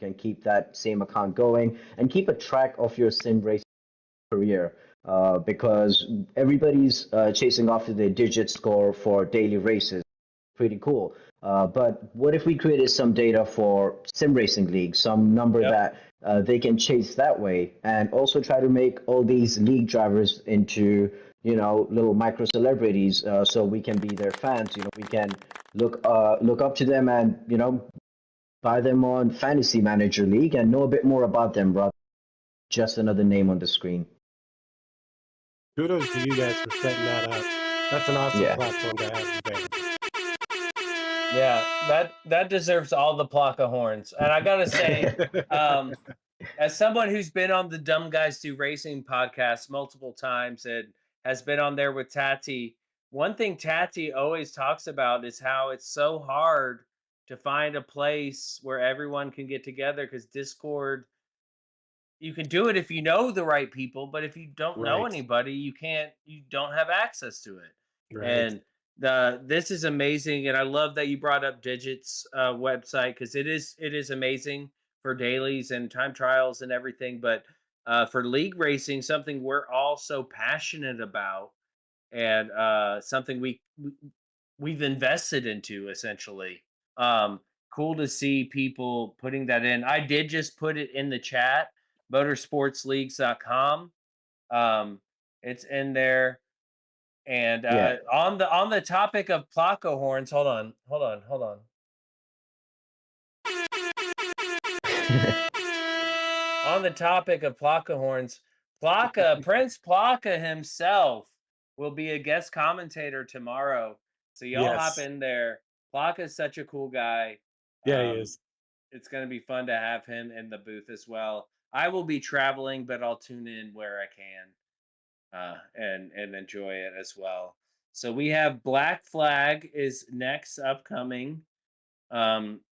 You can keep that same account going and keep a track of your sim racing career, because everybody's chasing after the digit score for daily races. Pretty cool. But what if we created some data for sim racing leagues, some number that they can chase that way, and also try to make all these league drivers into little micro celebrities, so we can be their fans. We can look up to them and buy them on Fantasy Manager League and know a bit more about them rather than just another name on the screen. Kudos to you guys for setting that up. That's an awesome Yeah. platform to have available. Yeah, that deserves all the Plaka horns. And I gotta say, as someone who's been on the Dumb Guys Do Racing podcast multiple times and has been on there with Tati, one thing Tati always talks about is how it's so hard to find a place where everyone can get together because Discord, you can do it if you know the right people, but if you don't know Right, anybody, you don't have access to it. right. And this is amazing, and I love that you brought up Digits website because it is amazing for dailies and time trials and everything. But for league racing, something we're all so passionate about, and something we've invested into essentially. Um, cool to see people putting that in. I did just put it in the chat, motorsportsleagues.com. Um, it's in there. And Yeah. on the topic of Placo horns, hold on. On the topic of Plaka horns, Prince Plaka himself will be a guest commentator tomorrow. So y'all hop Yes. in there. Plaka is such a cool guy. Yeah, he Um, is. it's going to be fun to have him in the booth as well. I will be traveling, but I'll tune in where I can and enjoy it as well. So we have Black Flag is next upcoming.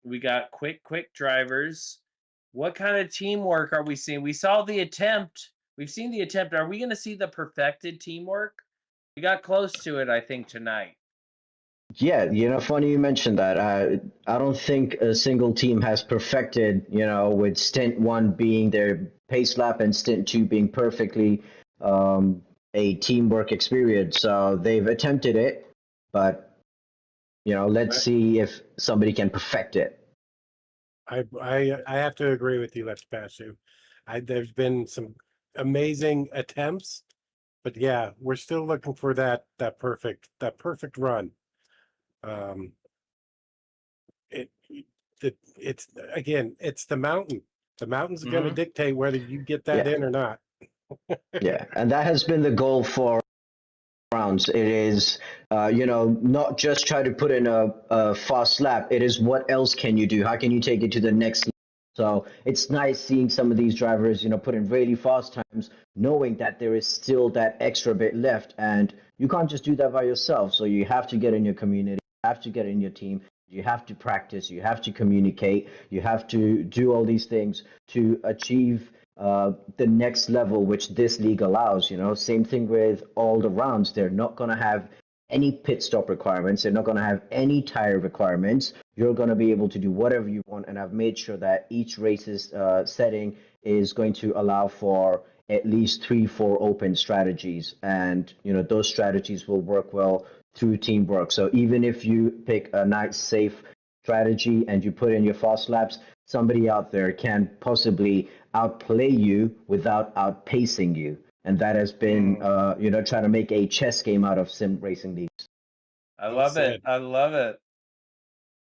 We got quick drivers. What kind of teamwork are we seeing? We saw the attempt. We've seen the attempt. Are we going to see the perfected teamwork? We got close to it, I think, tonight. Yeah, funny you mentioned that. I don't think a single team has perfected, with stint one being their pace lap and stint two being perfectly um, a teamwork experience. So they've attempted it, but, let's I, see if somebody can perfect it. I have to agree with you, Let's Pass You. There's been some amazing attempts, but yeah, we're still looking for that perfect run. Um, it, it's again, it's the mountain. The mountain's going to Mm-hmm. dictate whether you get that Yeah, in or not. yeah. And that has been the goal for rounds. It is, not just try to put in a fast lap. It is what else can you do? How can you take it to the next level? So it's nice seeing some of these drivers, put in really fast times, knowing that there is still that extra bit left. And you can't just do that by yourself. So you have to get in your community, you have to get in your team, you have to practice, you have to communicate, you have to do all these things to achieve the next level, which this league allows. Same thing with all the rounds. They're not going to have any pit stop requirements. They're not going to have any tire requirements. You're going to be able to do whatever you want. And I've made sure that each race's setting is going to allow for at least 3-4 open strategies. And, those strategies will work well through teamwork. So even if you pick a nice, safe strategy and you put in your fast laps, somebody out there can possibly outplay you without outpacing you. And that has been, trying to make a chess game out of sim racing leagues. I Well love it. said. I love it.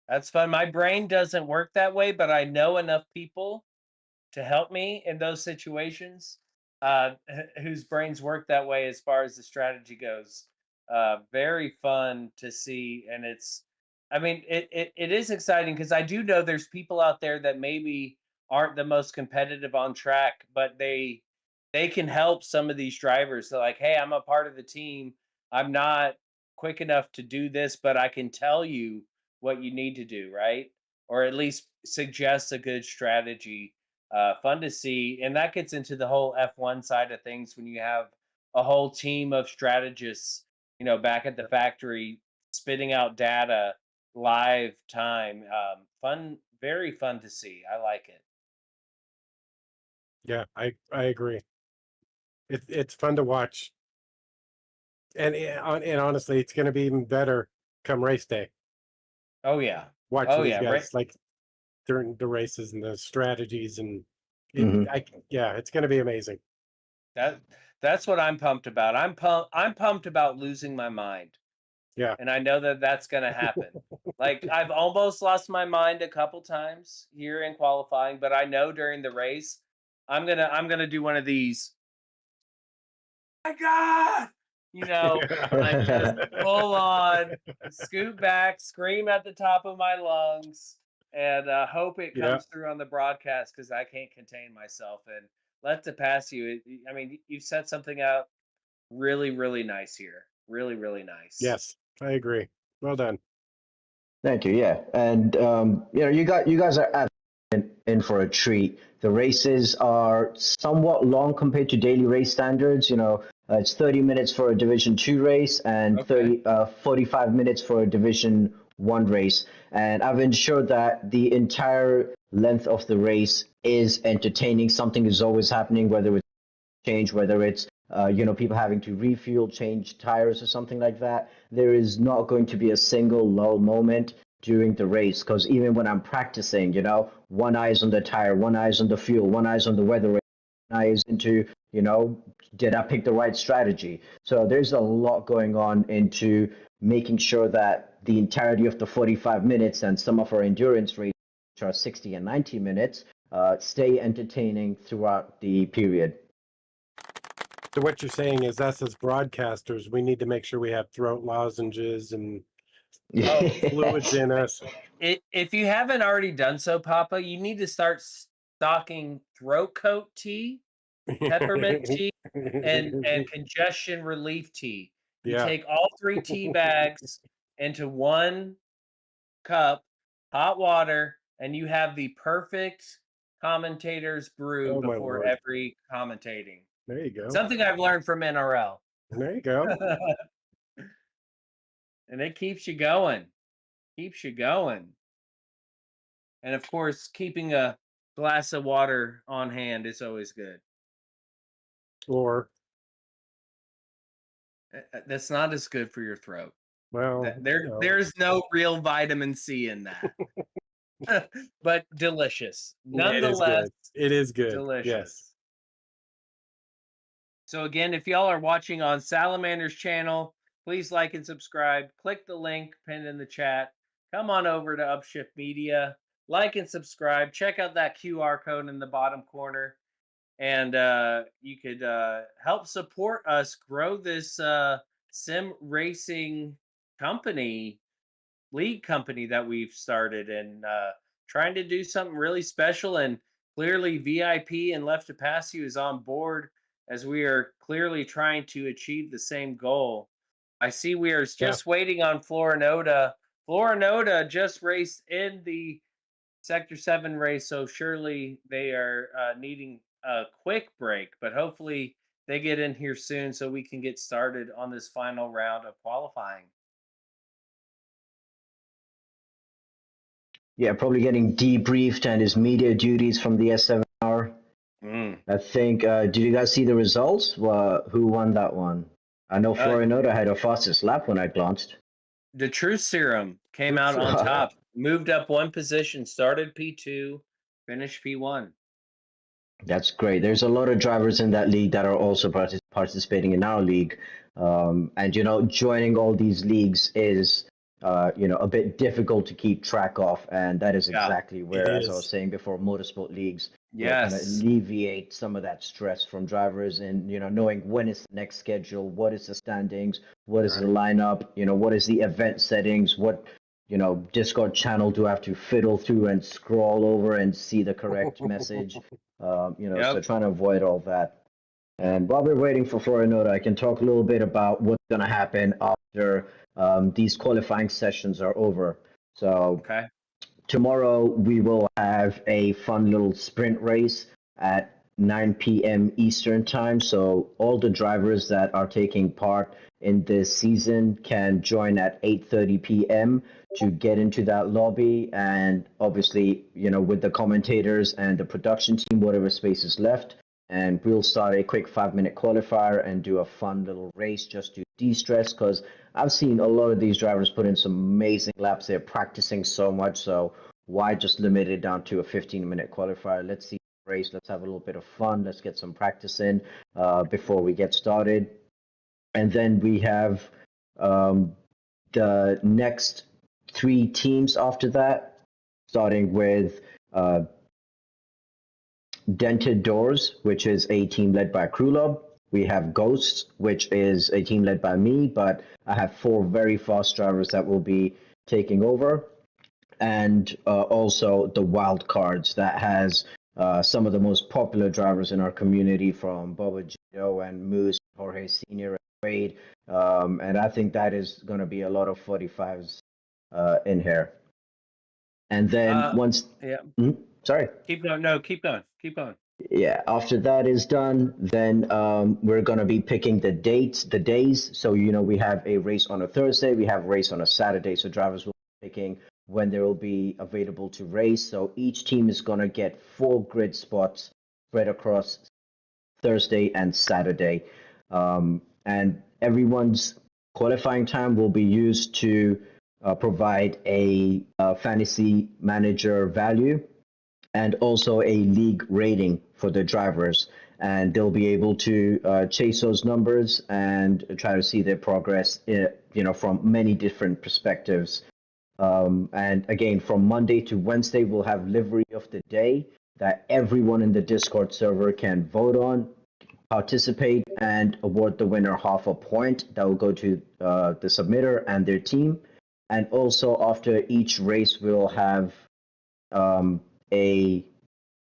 That's fun. My brain doesn't work that way, but I know enough people to help me in those situations whose brains work that way as far as the strategy goes. Very fun to see. And I mean, it is exciting because I do know there's people out there that maybe aren't the most competitive on track, but they can help some of these drivers. They're like, hey, I'm a part of the team. I'm not quick enough to do this, but I can tell you what you need to do, right? Or at least suggest a good strategy. Fun to see. And that gets into the whole F1 side of things when you have a whole team of strategists, back at the factory spitting out data live time. Fun, very fun to see. I like it. Yeah, I agree. It's fun to watch, and honestly, it's going to be even better come race day. Oh yeah. Watching Oh these yeah. Right. guys like during the races and the strategies, and Hmm. yeah, it's going to be amazing. That that's what I'm pumped about. I'm pumped about losing my mind. Yeah, And I know that that's going to happen. Like I've almost lost my mind a couple times here in qualifying, but I know during the race I'm going to do one of these my God, I just full on scoot back, scream at the top of my lungs, and hope it Yeah. comes through on the broadcast because I can't contain myself. And let to pass you. I mean, you set something out really, really nice here. Really, really nice. Yes, I agree. Well done. Thank you. Yeah, and you guys are in for a treat. The races are somewhat long compared to daily race standards. It's 30 minutes for a Division 2 race and Okay. 45 minutes for a Division 1 race. And I've ensured that the entire length of the race is entertaining. Something is always happening, whether it's change, whether it's people having to refuel, change tires, or something like that. There is not going to be a single lull moment during the race because even when I'm practicing, one eye is on the tire, one eye is on the fuel, one eye is on the weather, one eye is into, did I pick the right strategy? So there's a lot going on into making sure that the entirety of the 45 minutes and some of our endurance races, which are 60 and 90 minutes, stay entertaining throughout the period. So what you're saying is us as broadcasters, we need to make sure we have throat lozenges and fluids in us. If you haven't already done so, Papa, you need to start stocking throat coat tea, peppermint tea, and congestion relief tea. You Yeah. take all 3 tea bags into 1 cup, hot water, and you have the perfect commentator's brew Oh my before Lord. every commentating. There you go. Something I've learned from NRL. There you go. And it keeps you going. Keeps you going. And of course, keeping a glass of water on hand is always good. Or, That's not as good for your throat. well, There's no real vitamin C in that. But delicious. it is Nonetheless, good. It is good. Yes. delicious. So again, if y'all are watching on Salamander's channel, please like and subscribe. Click the link pinned in the chat. Come on over to Upshift Media. Like and subscribe. Check out that QR code in the bottom corner. And you could help support us grow this sim racing company, league company that we've started, and trying to do something really special. And clearly, VIP and Left to Pass You is on board as we are clearly trying to achieve the same goal. I see we are just waiting on Florinota. Florinota just raced in the Sector 7 race, so surely they are needing a quick break, but hopefully they get in here soon so we can get started on this final round of qualifying. Yeah, probably getting debriefed and his media duties from the S7R. I think, did you guys see the results? Who won that one? I know Florinota had a fastest lap when I glanced. The Truth Serum came out on top, moved up 1 position, started P2, finished P1. That's great. There's a lot of drivers in that league that are also participating in our league. And, joining all these leagues is, a bit difficult to keep track of. And that is exactly where, as I was saying before, motorsport leagues kind of alleviate some of that stress from drivers and, knowing when is the next schedule, what is the standings, what is the lineup, what is the event settings, what, Discord channel do I have to fiddle through and scroll over and see the correct message? So trying to avoid all that. And while we're waiting for Florinota, I can talk a little bit about what's going to happen after these qualifying sessions are over. So tomorrow we will have a fun little sprint race at 9 p.m. Eastern time. So all the drivers that are taking part in this season can join at 8:30 p.m. to get into that lobby. And obviously, with the commentators and the production team, whatever space is left. And we'll start a quick 5-minute qualifier and do a fun little race just to de-stress, because I've seen a lot of these drivers put in some amazing laps. They're practicing so much, so why just limit it down to a 15-minute qualifier? Let's see the race. Let's have a little bit of fun. Let's get some practice in before we get started. And then we have the next 3 teams after that, starting with Dented Doors, which is a team led by Krulov. we have Ghosts, which is a team led by me, but I have 4 very fast drivers that will be taking over. And also the Wild Cards that has some of the most popular drivers in our community, from Bubba Gito and Moose, Jorge Sr. and Wade. And I think that is going to be a lot of 45s in here. And then once, Yeah. sorry. Keep going. No, keep going. Keep going. Yeah, after that is done, then we're going to be picking the days. So, we have a race on a Thursday, we have a race on a Saturday. So drivers will be picking when they will be available to race. So each team is going to get 4 grid spots spread across Thursday and Saturday. And everyone's qualifying time will be used to provide a fantasy manager value and also a league rating for the drivers. And they'll be able to chase those numbers and try to see their progress, from many different perspectives. And again, from Monday to Wednesday, we'll have livery of the day that everyone in the Discord server can vote on, participate, and award the winner half a point. That will go to the submitter and their team. And also, after each race, we'll have a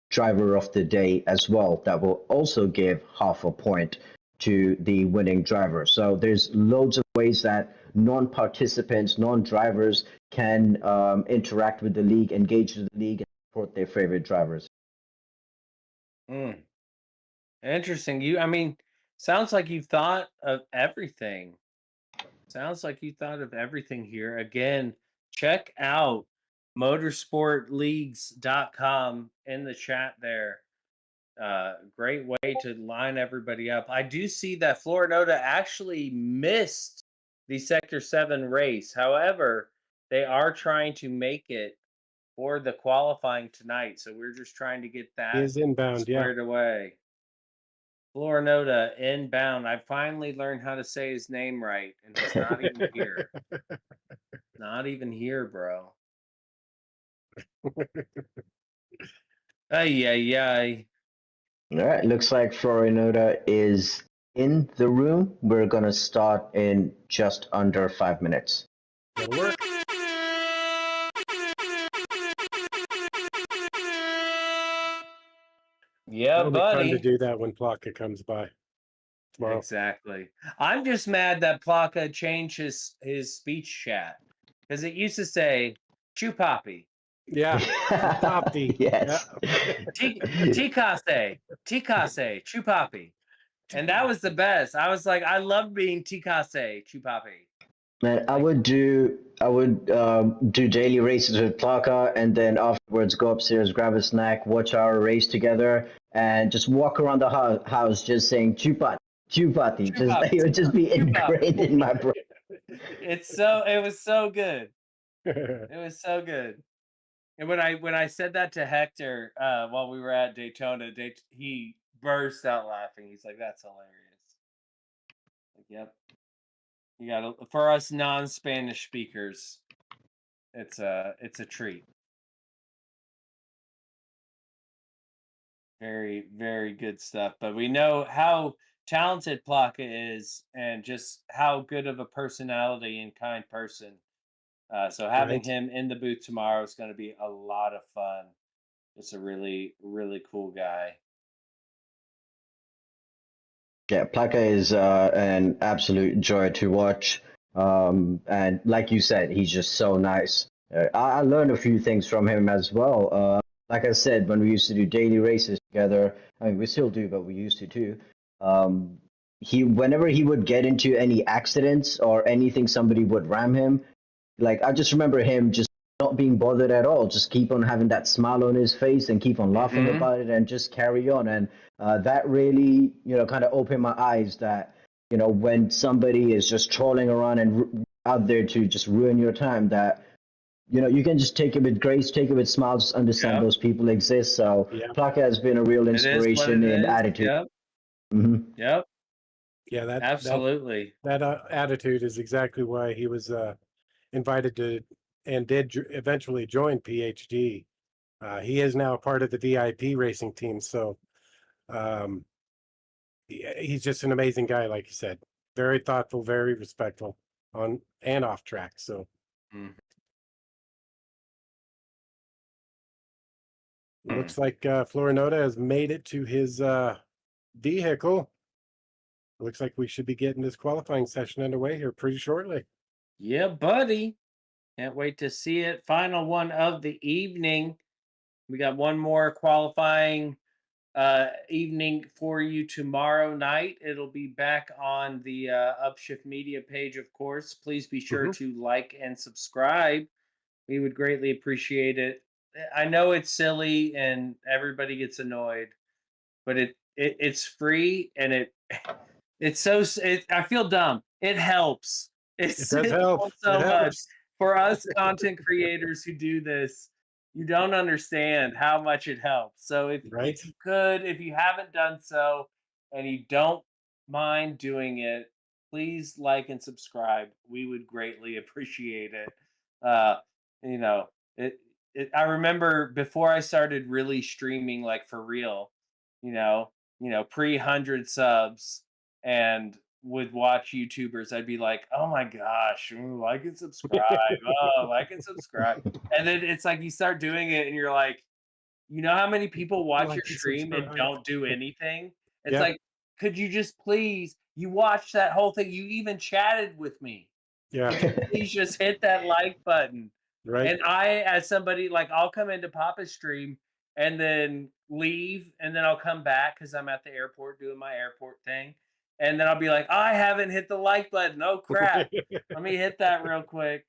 driver of the day as well that will also give half a point to the winning driver. So there's loads of ways that non-participants, non-drivers can interact with the league, engage with the league, and support their favorite drivers. Interesting. Sounds like you've thought of everything. Sounds like you thought of everything here. Again, check out motorsportleagues.com in the chat there. Great way to line everybody up. I do see that Florinota actually missed the Sector 7 race. However, they are trying to make it for the qualifying tonight. So we're just trying to get He that is inbound, yeah. squared away. Florinota inbound. I finally learned how to say his name right, and he's not even here. Not even here, bro. Ay, ay, ay. All right, looks like Florinota is in the room. We're going to start in just under 5 minutes. That'll work. Yeah, It'll be fun to buddy. do that when Plaka comes by tomorrow. Exactly. I'm just mad that Plaka changed his speech chat, because it used to say Chupapi, Yeah, Popti. Yes. Tikase, Chupapi. And that was the best. I was like, I love being Tikase, Chupapi. Man, I would do daily races with Plaka, and then afterwards go upstairs, grab a snack, watch our race together, and just walk around the house just saying Chupati. It would just be ingrained in my brain. It was so good. It was so good. And when I said that to Hector while we were at Daytona, he burst out laughing. He's like, "That's hilarious." Like, yep. You got to, for us non-Spanish speakers, it's a treat. Very, very good stuff. But we know how talented Plaka is, and just how good of a personality and kind person. So having Right. him in the booth tomorrow is going to be a lot of fun. Just a really, really cool guy. Yeah, Plaka is an absolute joy to watch. And like you said, he's just so nice. I learned a few things from him as well. Like I said, when we used to do daily races together, I mean, we still do, but we used to too. Whenever he would get into any accidents or anything, somebody would ram him. Like, I just remember him just not being bothered at all, just keep on having that smile on his face and keep on laughing about it and just carry on. And that really, kind of opened my eyes that, when somebody is just trolling around and out there to just ruin your time, that, you can just take it with grace, take it with smiles, just understand those people exist. So Plaka has been a real inspiration in attitude. Yep. Mm-hmm. Yep. Yeah, Absolutely. That attitude is exactly why he was invited to and did eventually join PhD. He is now a part of the VIP racing team, so he's just an amazing guy, like you said. Very thoughtful, very respectful on and off track. So looks like Florinoda has made it to his vehicle. Looks like we should be getting this qualifying session underway here pretty shortly. Yeah, buddy. Can't wait to see it. Final one of the evening. We got one more qualifying evening for you tomorrow night. It'll be back on the Upshift Media page, of course. Please be sure to like and subscribe. We would greatly appreciate it. I know it's silly and everybody gets annoyed, but it's free and it's so I feel dumb. It helps. It does help so it much helps. for us content creators who do this. You don't understand how much it helps. So if you could, if you haven't done so and you don't mind doing it, please like and subscribe. We would greatly appreciate it. You know, I remember before I started really streaming like for real, pre-100 subs and would watch YouTubers, I'd be like, "Oh my gosh, like and subscribe. Oh, like and subscribe." And then it's like you start doing it and you're like, you know how many people watch Like your and stream and subscribe. don't do anything? It's Yep. like, could you just please, you watched that whole thing, you even chatted with me. Yeah. Could you please just hit that like button? Right. And I, as somebody, like, I'll come into Papa's stream and then leave, and then I'll come back because I'm at the airport doing my airport thing. And then I'll be like, I haven't hit the like button. Oh, crap. Let me hit that real quick.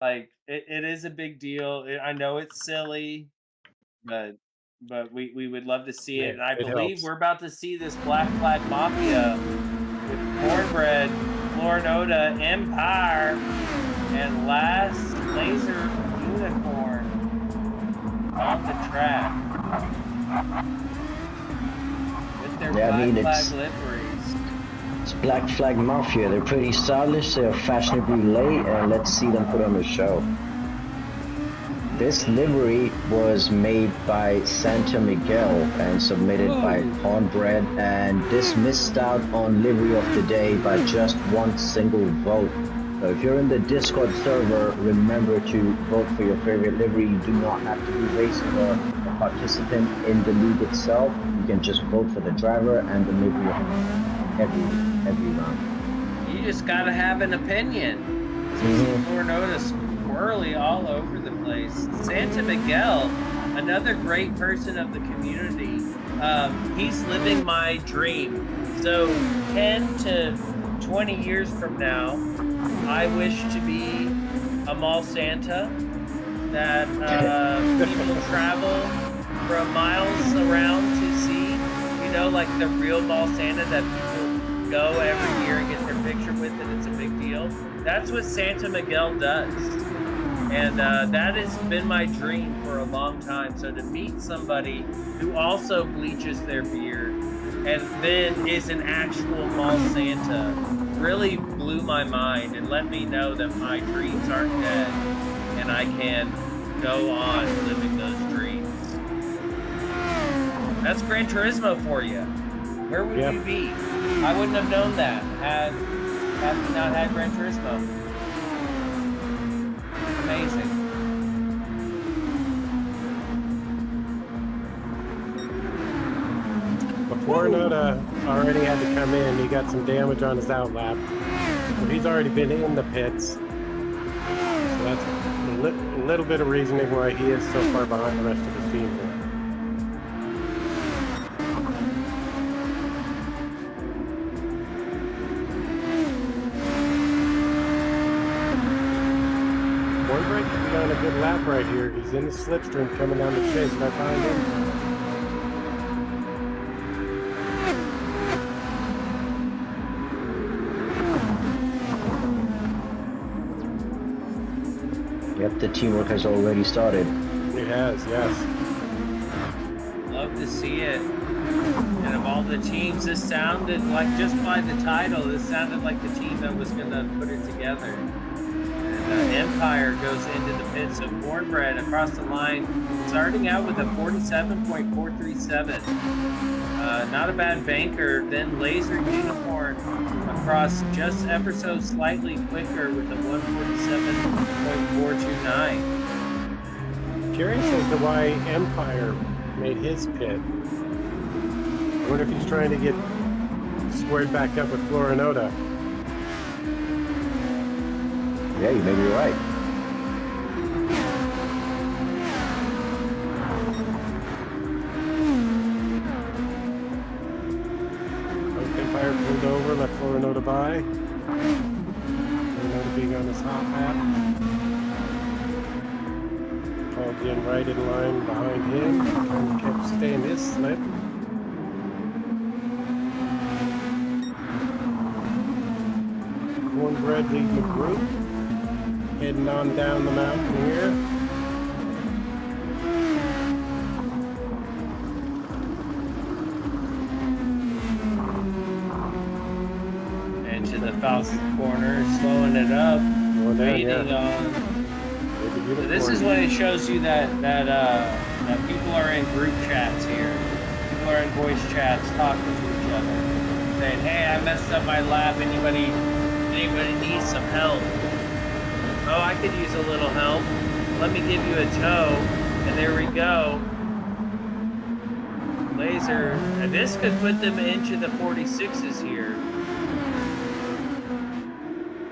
Like, it is a big deal. I know it's silly, but we would love to see it. And I believe helps. we're about to see this Black Flag Mafia with Cornbread, Florinoda, Empire, and Last Laser Unicorn on the track with their Black Flag liveries. It's Black Flag Mafia. They're pretty stylish, they're fashionably late, and let's see them put on the show. This livery was made by Santa Miguel and submitted by Cornbread, and this missed out on livery of the day by just one single vote. So if you're in the Discord server, remember to vote for your favorite livery. You do not have to be racing or a participant in the league itself. You can just vote for the driver and the livery of every round. You just gotta have an opinion. Florinoda squirrely all over the place. Santa Miguel, another great person of the community. He's living my dream. So 10 to 20 years from now, I wish to be a mall Santa that people travel from miles around to see, like the real mall Santa that people go every year and get their picture with, and it's a big deal. That's what Santa Miguel does. And that has been my dream for a long time. So to meet somebody who also bleaches their beard and then is an actual mall Santa really blew my mind and let me know that my dreams aren't dead and I can go on living those dreams. That's Gran Turismo for you. Where would we be? I wouldn't have known that had we not had Gran Turismo. Amazing. Florinoda already had to come in. He got some damage on his outlap. So he's already been in the pits. So that's a little bit of reasoning why he is so far behind the rest of the team here. Cornbread could be on a good lap right here. He's in the slipstream coming down the chase right behind him. Yep, the teamwork has already started. It has, yes. Love to see it. And of all the teams, this sounded like, just by the title, this sounded like the team that was going to put it together. And Empire goes into the pit. So Cornbread across the line starting out with a 47.437. Not a bad banker. Then Laser Unicorn across just ever so slightly quicker with a 147.429. Curious as to why Empire made his pit. I wonder if he's trying to get squared back up with Florinota. Yeah, you may be right. Empire pulled over, let Florinota by. Florinota being on his hot lap. Called in right in line behind him. And kept staying his slip. Cornbread leading the group. Heading on down the mountain here. Into the Falcon corner, slowing it up, waiting on. This is when it shows you that people are in group chats here. People are in voice chats talking to each other, saying, "Hey, I messed up my lap. Anybody needs some help? Oh, I could use a little help. Let me give you a tow." And there we go. Laser. And this could put them into the 46s here.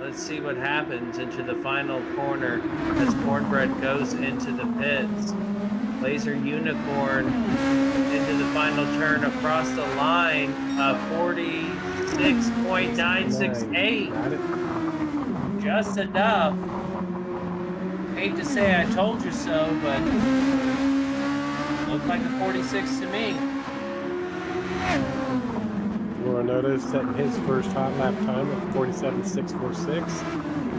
Let's see what happens into the final corner as Cornbread goes into the pits. Laser Unicorn into the final turn across the line. 46.968. Just enough. Hate to say I told you so, but looked like a 46 to me. Florinota setting his first hot lap time of 47.646.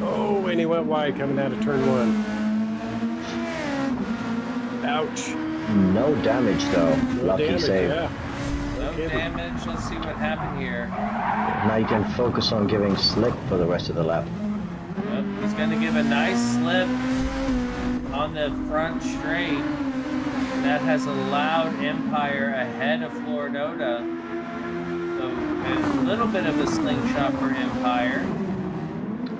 Oh, and he went wide coming out of turn one. Ouch. No damage though. No Lucky damage, save. yeah. No damage. Let's see what happened here. Now you can focus on giving slip for the rest of the lap. Yep, he's going to give a nice slip on the front straight. That has allowed Empire ahead of Florinota. So a little bit of a slingshot for Empire.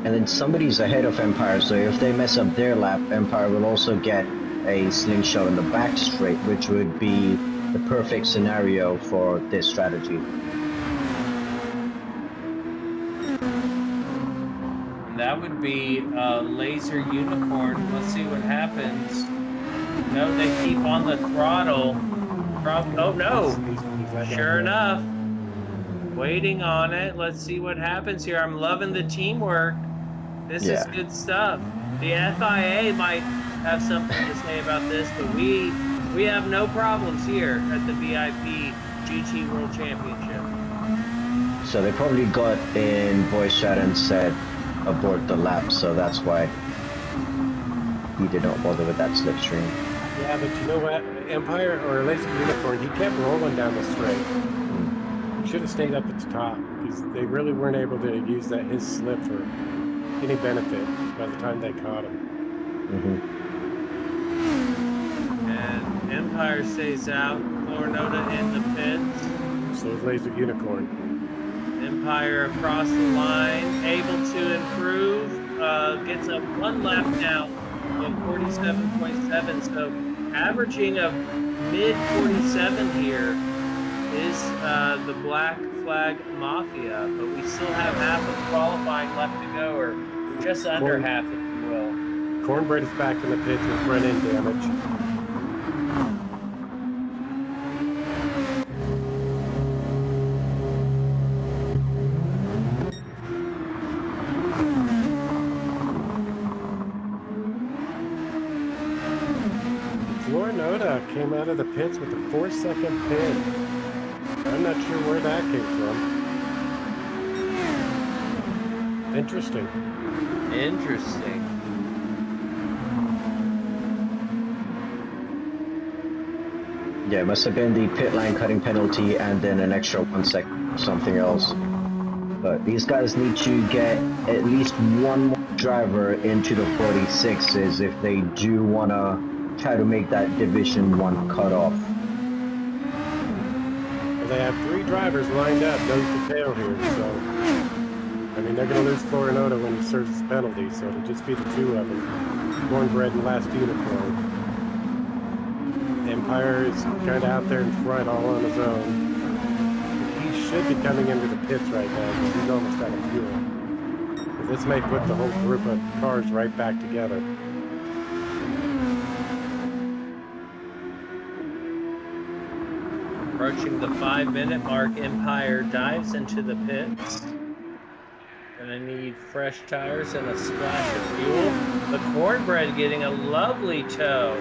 And then somebody's ahead of Empire, so if they mess up their lap, Empire will also get a slingshot in the back straight, which would be the perfect scenario for this strategy. And that would be Laser Unicorn. Let's see what happens. No, they keep on the throttle. Oh no! Sure enough. Waiting on it. Let's see what happens here. I'm loving the teamwork. This is good stuff. The FIA might have something to say about this, but we have no problems here at the VIP GT World Championship. So they probably got in voice chat and said abort the lap, so that's why he did not bother with that slipstream. Yeah, but you know what? Empire or Laser Unicorn, he kept rolling down the straight. Should have stayed up at the top because they really weren't able to use his slip for any benefit by the time they caught him. And Empire stays out. Florinota in the pits. So is Laser Unicorn. Empire across the line, able to improve. Gets a one lap now of 47.7. So averaging a mid 47 here is the Black Flag Mafia, but we still have half of qualifying left to go, or just under half, if you will. Cornbread is back in the pits with front end damage. Florinota came out of the pits with a 4-second pin. I'm not sure where that came from. Interesting. Interesting. Yeah, it must have been the pit line cutting penalty and then an extra 1 second, something else. But these guys need to get at least one more driver into the 46s if they do want to try to make that Division 1 cutoff. They have 3 drivers lined up, nose to tail here, so I mean they're going to lose Florinota when he serves his penalty, so it'll just be the 2 of them, Cornbread and Last Unicorn. Empire is kind of out there in front, all on his own. He should be coming into the pits right now because he's almost out of fuel. But this may put the whole group of cars right back together. Approaching the 5-minute mark, Empire dives into the pits. Gonna need fresh tires and a splash of fuel. The Cornbread getting a lovely tow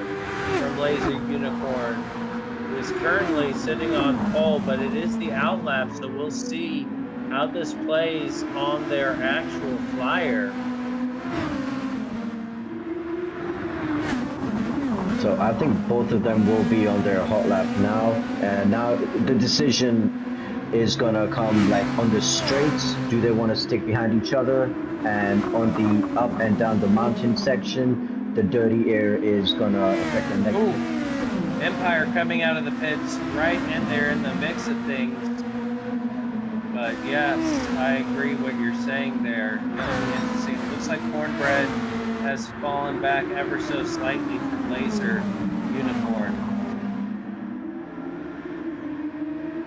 from Laser Unicorn, who is currently sitting on pole, but it is the outlap, so we'll see how this plays on their actual flyer. So I think both of them will be on their hot lap now, and now the decision is gonna come like on the straights. Do they want to stick behind each other? And on the up and down the mountain section, the dirty air is gonna affect them negatively. Empire coming out of the pits right in there in the mix of things. But yes, I agree what you're saying there. It looks like Cornbread has fallen back ever so slightly from Laser Unicorn.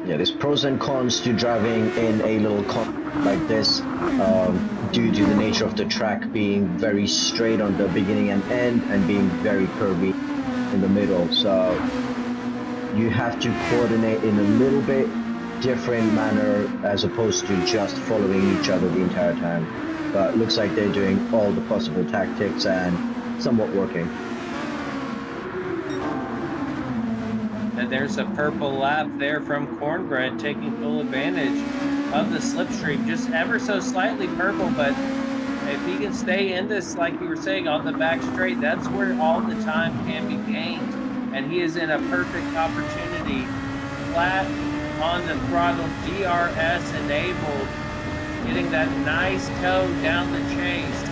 Yeah, there's pros and cons to driving in a little like this, due to the nature of the track being very straight on the beginning and end and being very curvy in the middle. So you have to coordinate in a little bit different manner as opposed to just following each other the entire time. But it looks like they're doing all the possible tactics and somewhat working. And there's a purple lap there from Cornbread taking full advantage of the slipstream, just ever so slightly purple, but if he can stay in this, like you were saying, on the back straight, that's where all the time can be gained. And he is in a perfect opportunity, flat on the throttle, DRS enabled, getting that nice toe down the chase.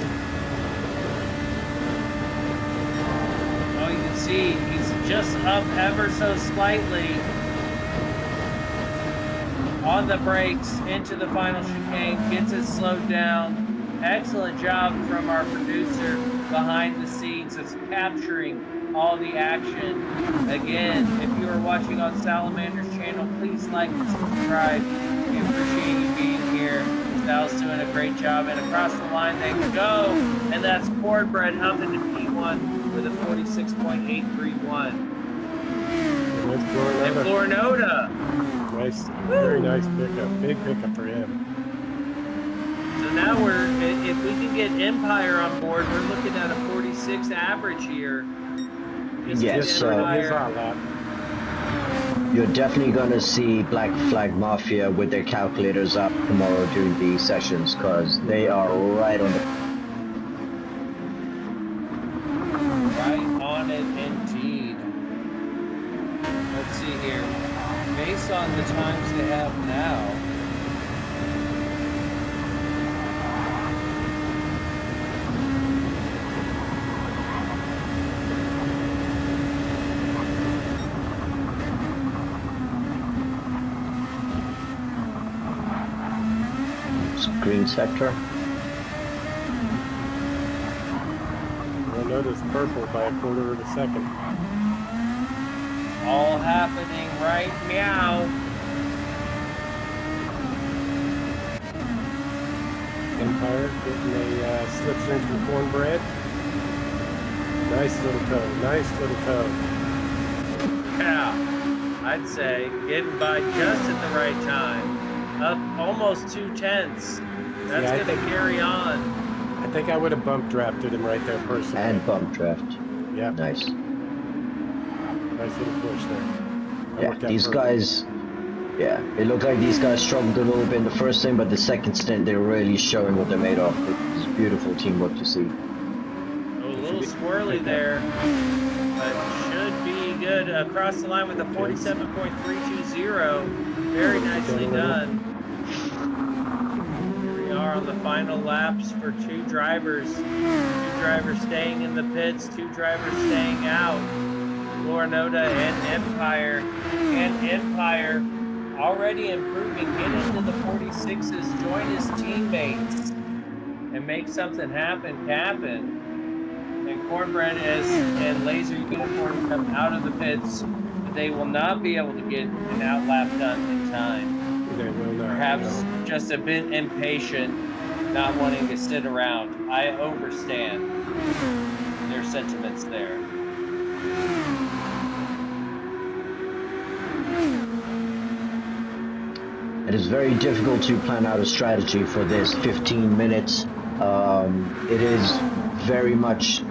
Oh, you can see he's just up ever so slightly on the brakes into the final chicane, gets it slowed down. Excellent job from our producer behind the scenes of capturing all the action. Again, if you are watching on Salamander's channel, please like and subscribe. We appreciate you being here. Sal's doing a great job, and across the line they go, and that's Cornbread up into P1 with a 46.831. And Florinota. Nice, very nice pickup, big pickup for him. So now if we can get Empire on board, we're looking at a 46 average here. Yes, lap. You're definitely going to see Black Flag Mafia with their calculators up tomorrow during the sessions, because they are right on the... Right on it indeed. Let's see here. Based on the times they have now, green sector. You'll notice purple by a quarter of a second. all happening right now. Empire getting a slipstream from Cornbread. Nice little toe, nice little toe. Yeah, I'd say getting by just at the right time. Up almost 2/10. That's Yeah, going to carry on. I think I would have bump drafted him right there personally. And bump draft. Yeah. Nice. Nice little push there. Yeah, these guys, yeah, it looked like these guys struggled a little bit in the first stint, but the second stint, they're really showing what they're made of. It's beautiful teamwork to see. A little swirly there, but should be good. Across the line with a 47.320. Very nicely done. Here we are on the final laps for two drivers. Two drivers staying in the pits, two drivers staying out. Florinoda and Empire. And Empire already improving. Get into the 46s, join his teammates, and make something happen. And Cornbread and Laser Unicorn come out of the pits, but they will not be able to get an outlap done in time. They will not. Perhaps no. just a bit impatient, not wanting to sit around. I understand their sentiments there. It is very difficult to plan out a strategy for this 15 minutes. It is very much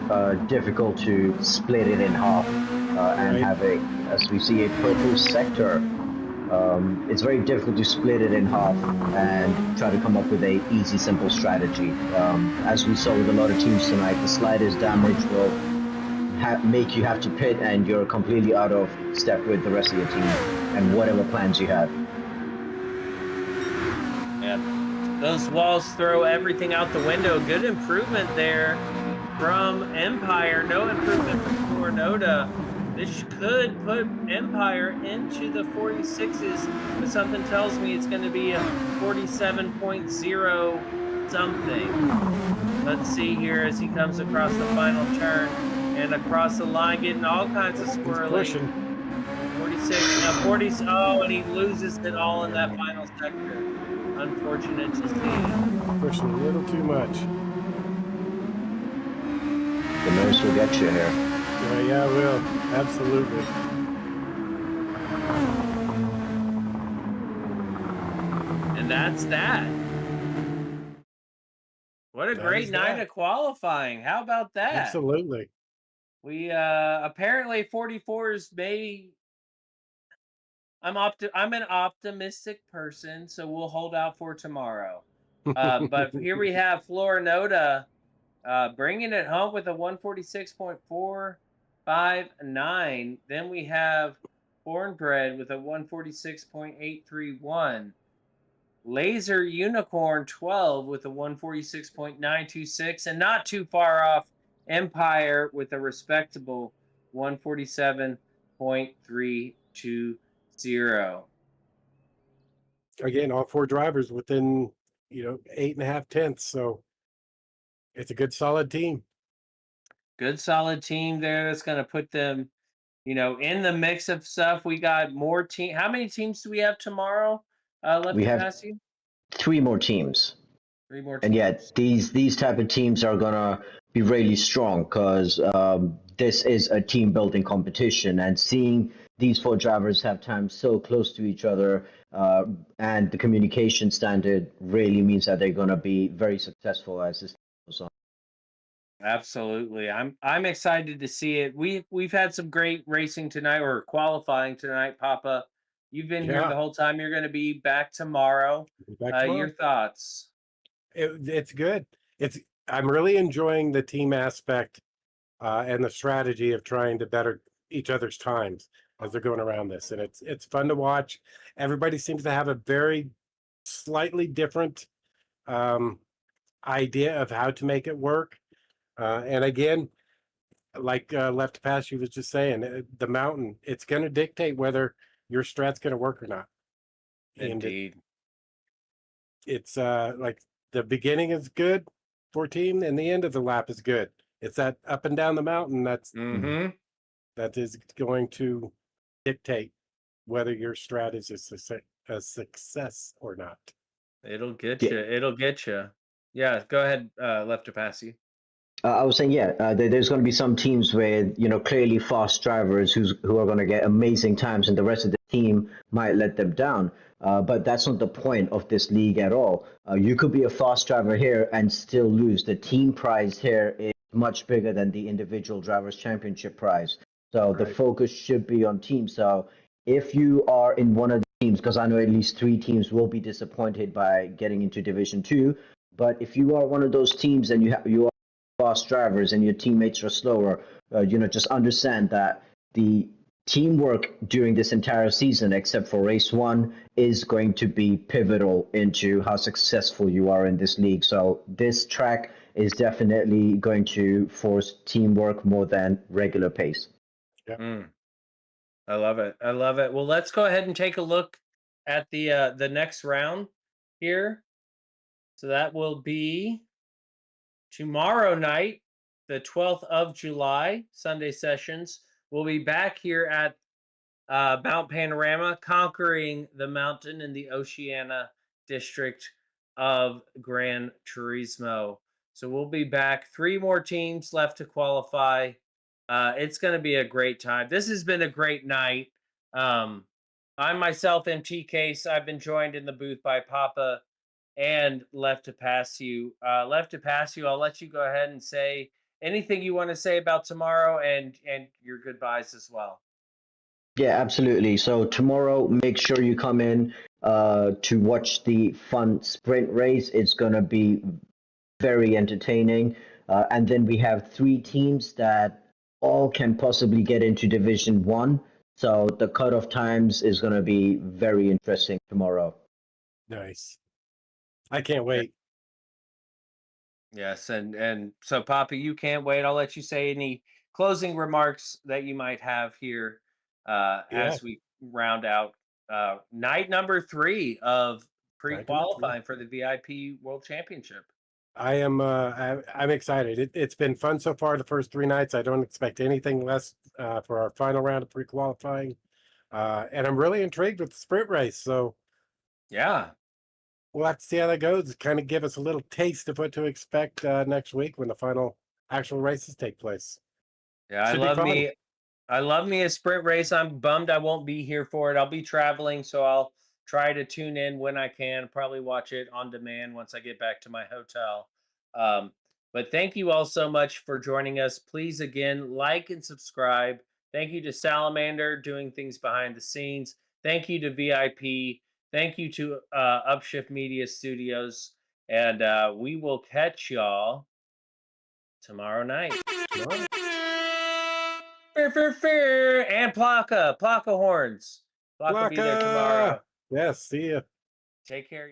difficult to split it in half and have as we see, a purple sector. It's very difficult to split it in half and try to come up with a easy, simple strategy. As we saw with a lot of teams tonight, the slightest damage will make you have to pit, and you're completely out of step with the rest of your team and whatever plans you have. Yeah, those walls throw everything out the window. Good improvement there from Empire. No improvement from Florinoda. This could put Empire into the 46s, but something tells me it's going to be a 47.0 something. Let's see here as he comes across the final turn and across the line, getting all kinds of squirreling. 46, 40. Oh, and he loses it all in that final sector. Unfortunate to see. Pushing a little too much. The nose will get you here. Yeah, it will. Absolutely. And that's that. What a great night of qualifying. How about that? Absolutely. We apparently 44s may. I'm an optimistic person, so we'll hold out for tomorrow. But here we have Florinoda bringing it home with a 146.459. Then we have Cornbread with a 146.831. Laser Unicorn 12 with a 146.926, and not too far off Empire with a respectable 147.320. Again, all four drivers within 8.5 tenths. So it's a good solid team. Good solid team there. That's going to put them, in the mix of stuff. We got more team. How many teams do we have tomorrow? Left We to have pass you? 3 more teams. 3 more teams. And yet these type of teams are gonna be really strong because this is a team building competition, and seeing these 4 drivers have time so close to each other and the communication standard really means that they're gonna be very successful as this goes on. Absolutely. I'm excited to see it. We've had some great racing tonight, or qualifying tonight, Papa. You've been here the whole time. You're going to be back tomorrow. Your thoughts? It's good. I'm really enjoying the team aspect and the strategy of trying to better each other's times as they're going around this, and it's fun to watch. Everybody seems to have a very slightly different idea of how to make it work. And again, like Left to Pass you was just saying, the mountain, it's going to dictate whether your strat's going to work or not. Indeed. It's like the beginning is good for team and the end of the lap is good. It's that up and down the mountain that is going to dictate whether your strat is a success or not. It'll get you. It'll get you. Yeah, go ahead, Left to Pass you. I was saying, there's going to be some teams with, clearly fast drivers who are going to get amazing times, and the rest of the team might let them down. But that's not the point of this league at all. You could be a fast driver here and still lose. The team prize here is much bigger than the individual drivers' championship prize. So the focus should be on teams. So if you are in one of the teams, because I know at least 3 teams will be disappointed by getting into Division 2, but if you are one of those teams and you are fast drivers and your teammates are slower, just understand that the teamwork during this entire season, except for race 1, is going to be pivotal into how successful you are in this league. So this track is definitely going to force teamwork more than regular pace. I love it. I love it. Well, let's go ahead and take a look at the next round here. So that will be tomorrow night, the 12th of July, Sunday sessions. We'll be back here at Mount Panorama, conquering the mountain in the Oceania district of Gran Turismo. So we'll be back. 3 more teams left to qualify. It's going to be a great time. This has been a great night. Um, I myself am T Case. I've been joined in the booth by Papa and Left to Pass You. Left to Pass You, I'll let you go ahead and say anything you want to say about tomorrow and your goodbyes as well. Yeah, absolutely. So tomorrow, make sure you come in to watch the fun sprint race. It's going to be very entertaining. And then we have 3 teams that all can possibly get into Division 1. So the cutoff times is going to be very interesting tomorrow. Nice. I can't wait. Yes, and so Papa, you can't wait. I'll let you say any closing remarks that you might have here Yeah. as we round out night number 3 of Night number 3. pre-qualifying for the VIP World Championship. I'm excited. It's been fun so far the first 3 nights. I don't expect anything less for our final round of pre-qualifying. And I'm really intrigued with the sprint race. So Yeah. we'll have to see how that goes. Kind of give us a little taste of what to expect next week when the final actual races take place. Yeah, Should be fun. I love me a sprint race. I'm bummed I won't be here for it. I'll be traveling, so I'll try to tune in when I can. Probably watch it on demand once I get back to my hotel. Um, but thank you all so much for joining us. Please again like and subscribe. Thank you to Salamander doing things behind the scenes. Thank you to VIP. Thank you to Upshift Media Studios, and we will catch y'all tomorrow night. Tomorrow. Fear, and Plaka horns. Plaka be there tomorrow. Yes, see ya. Take care.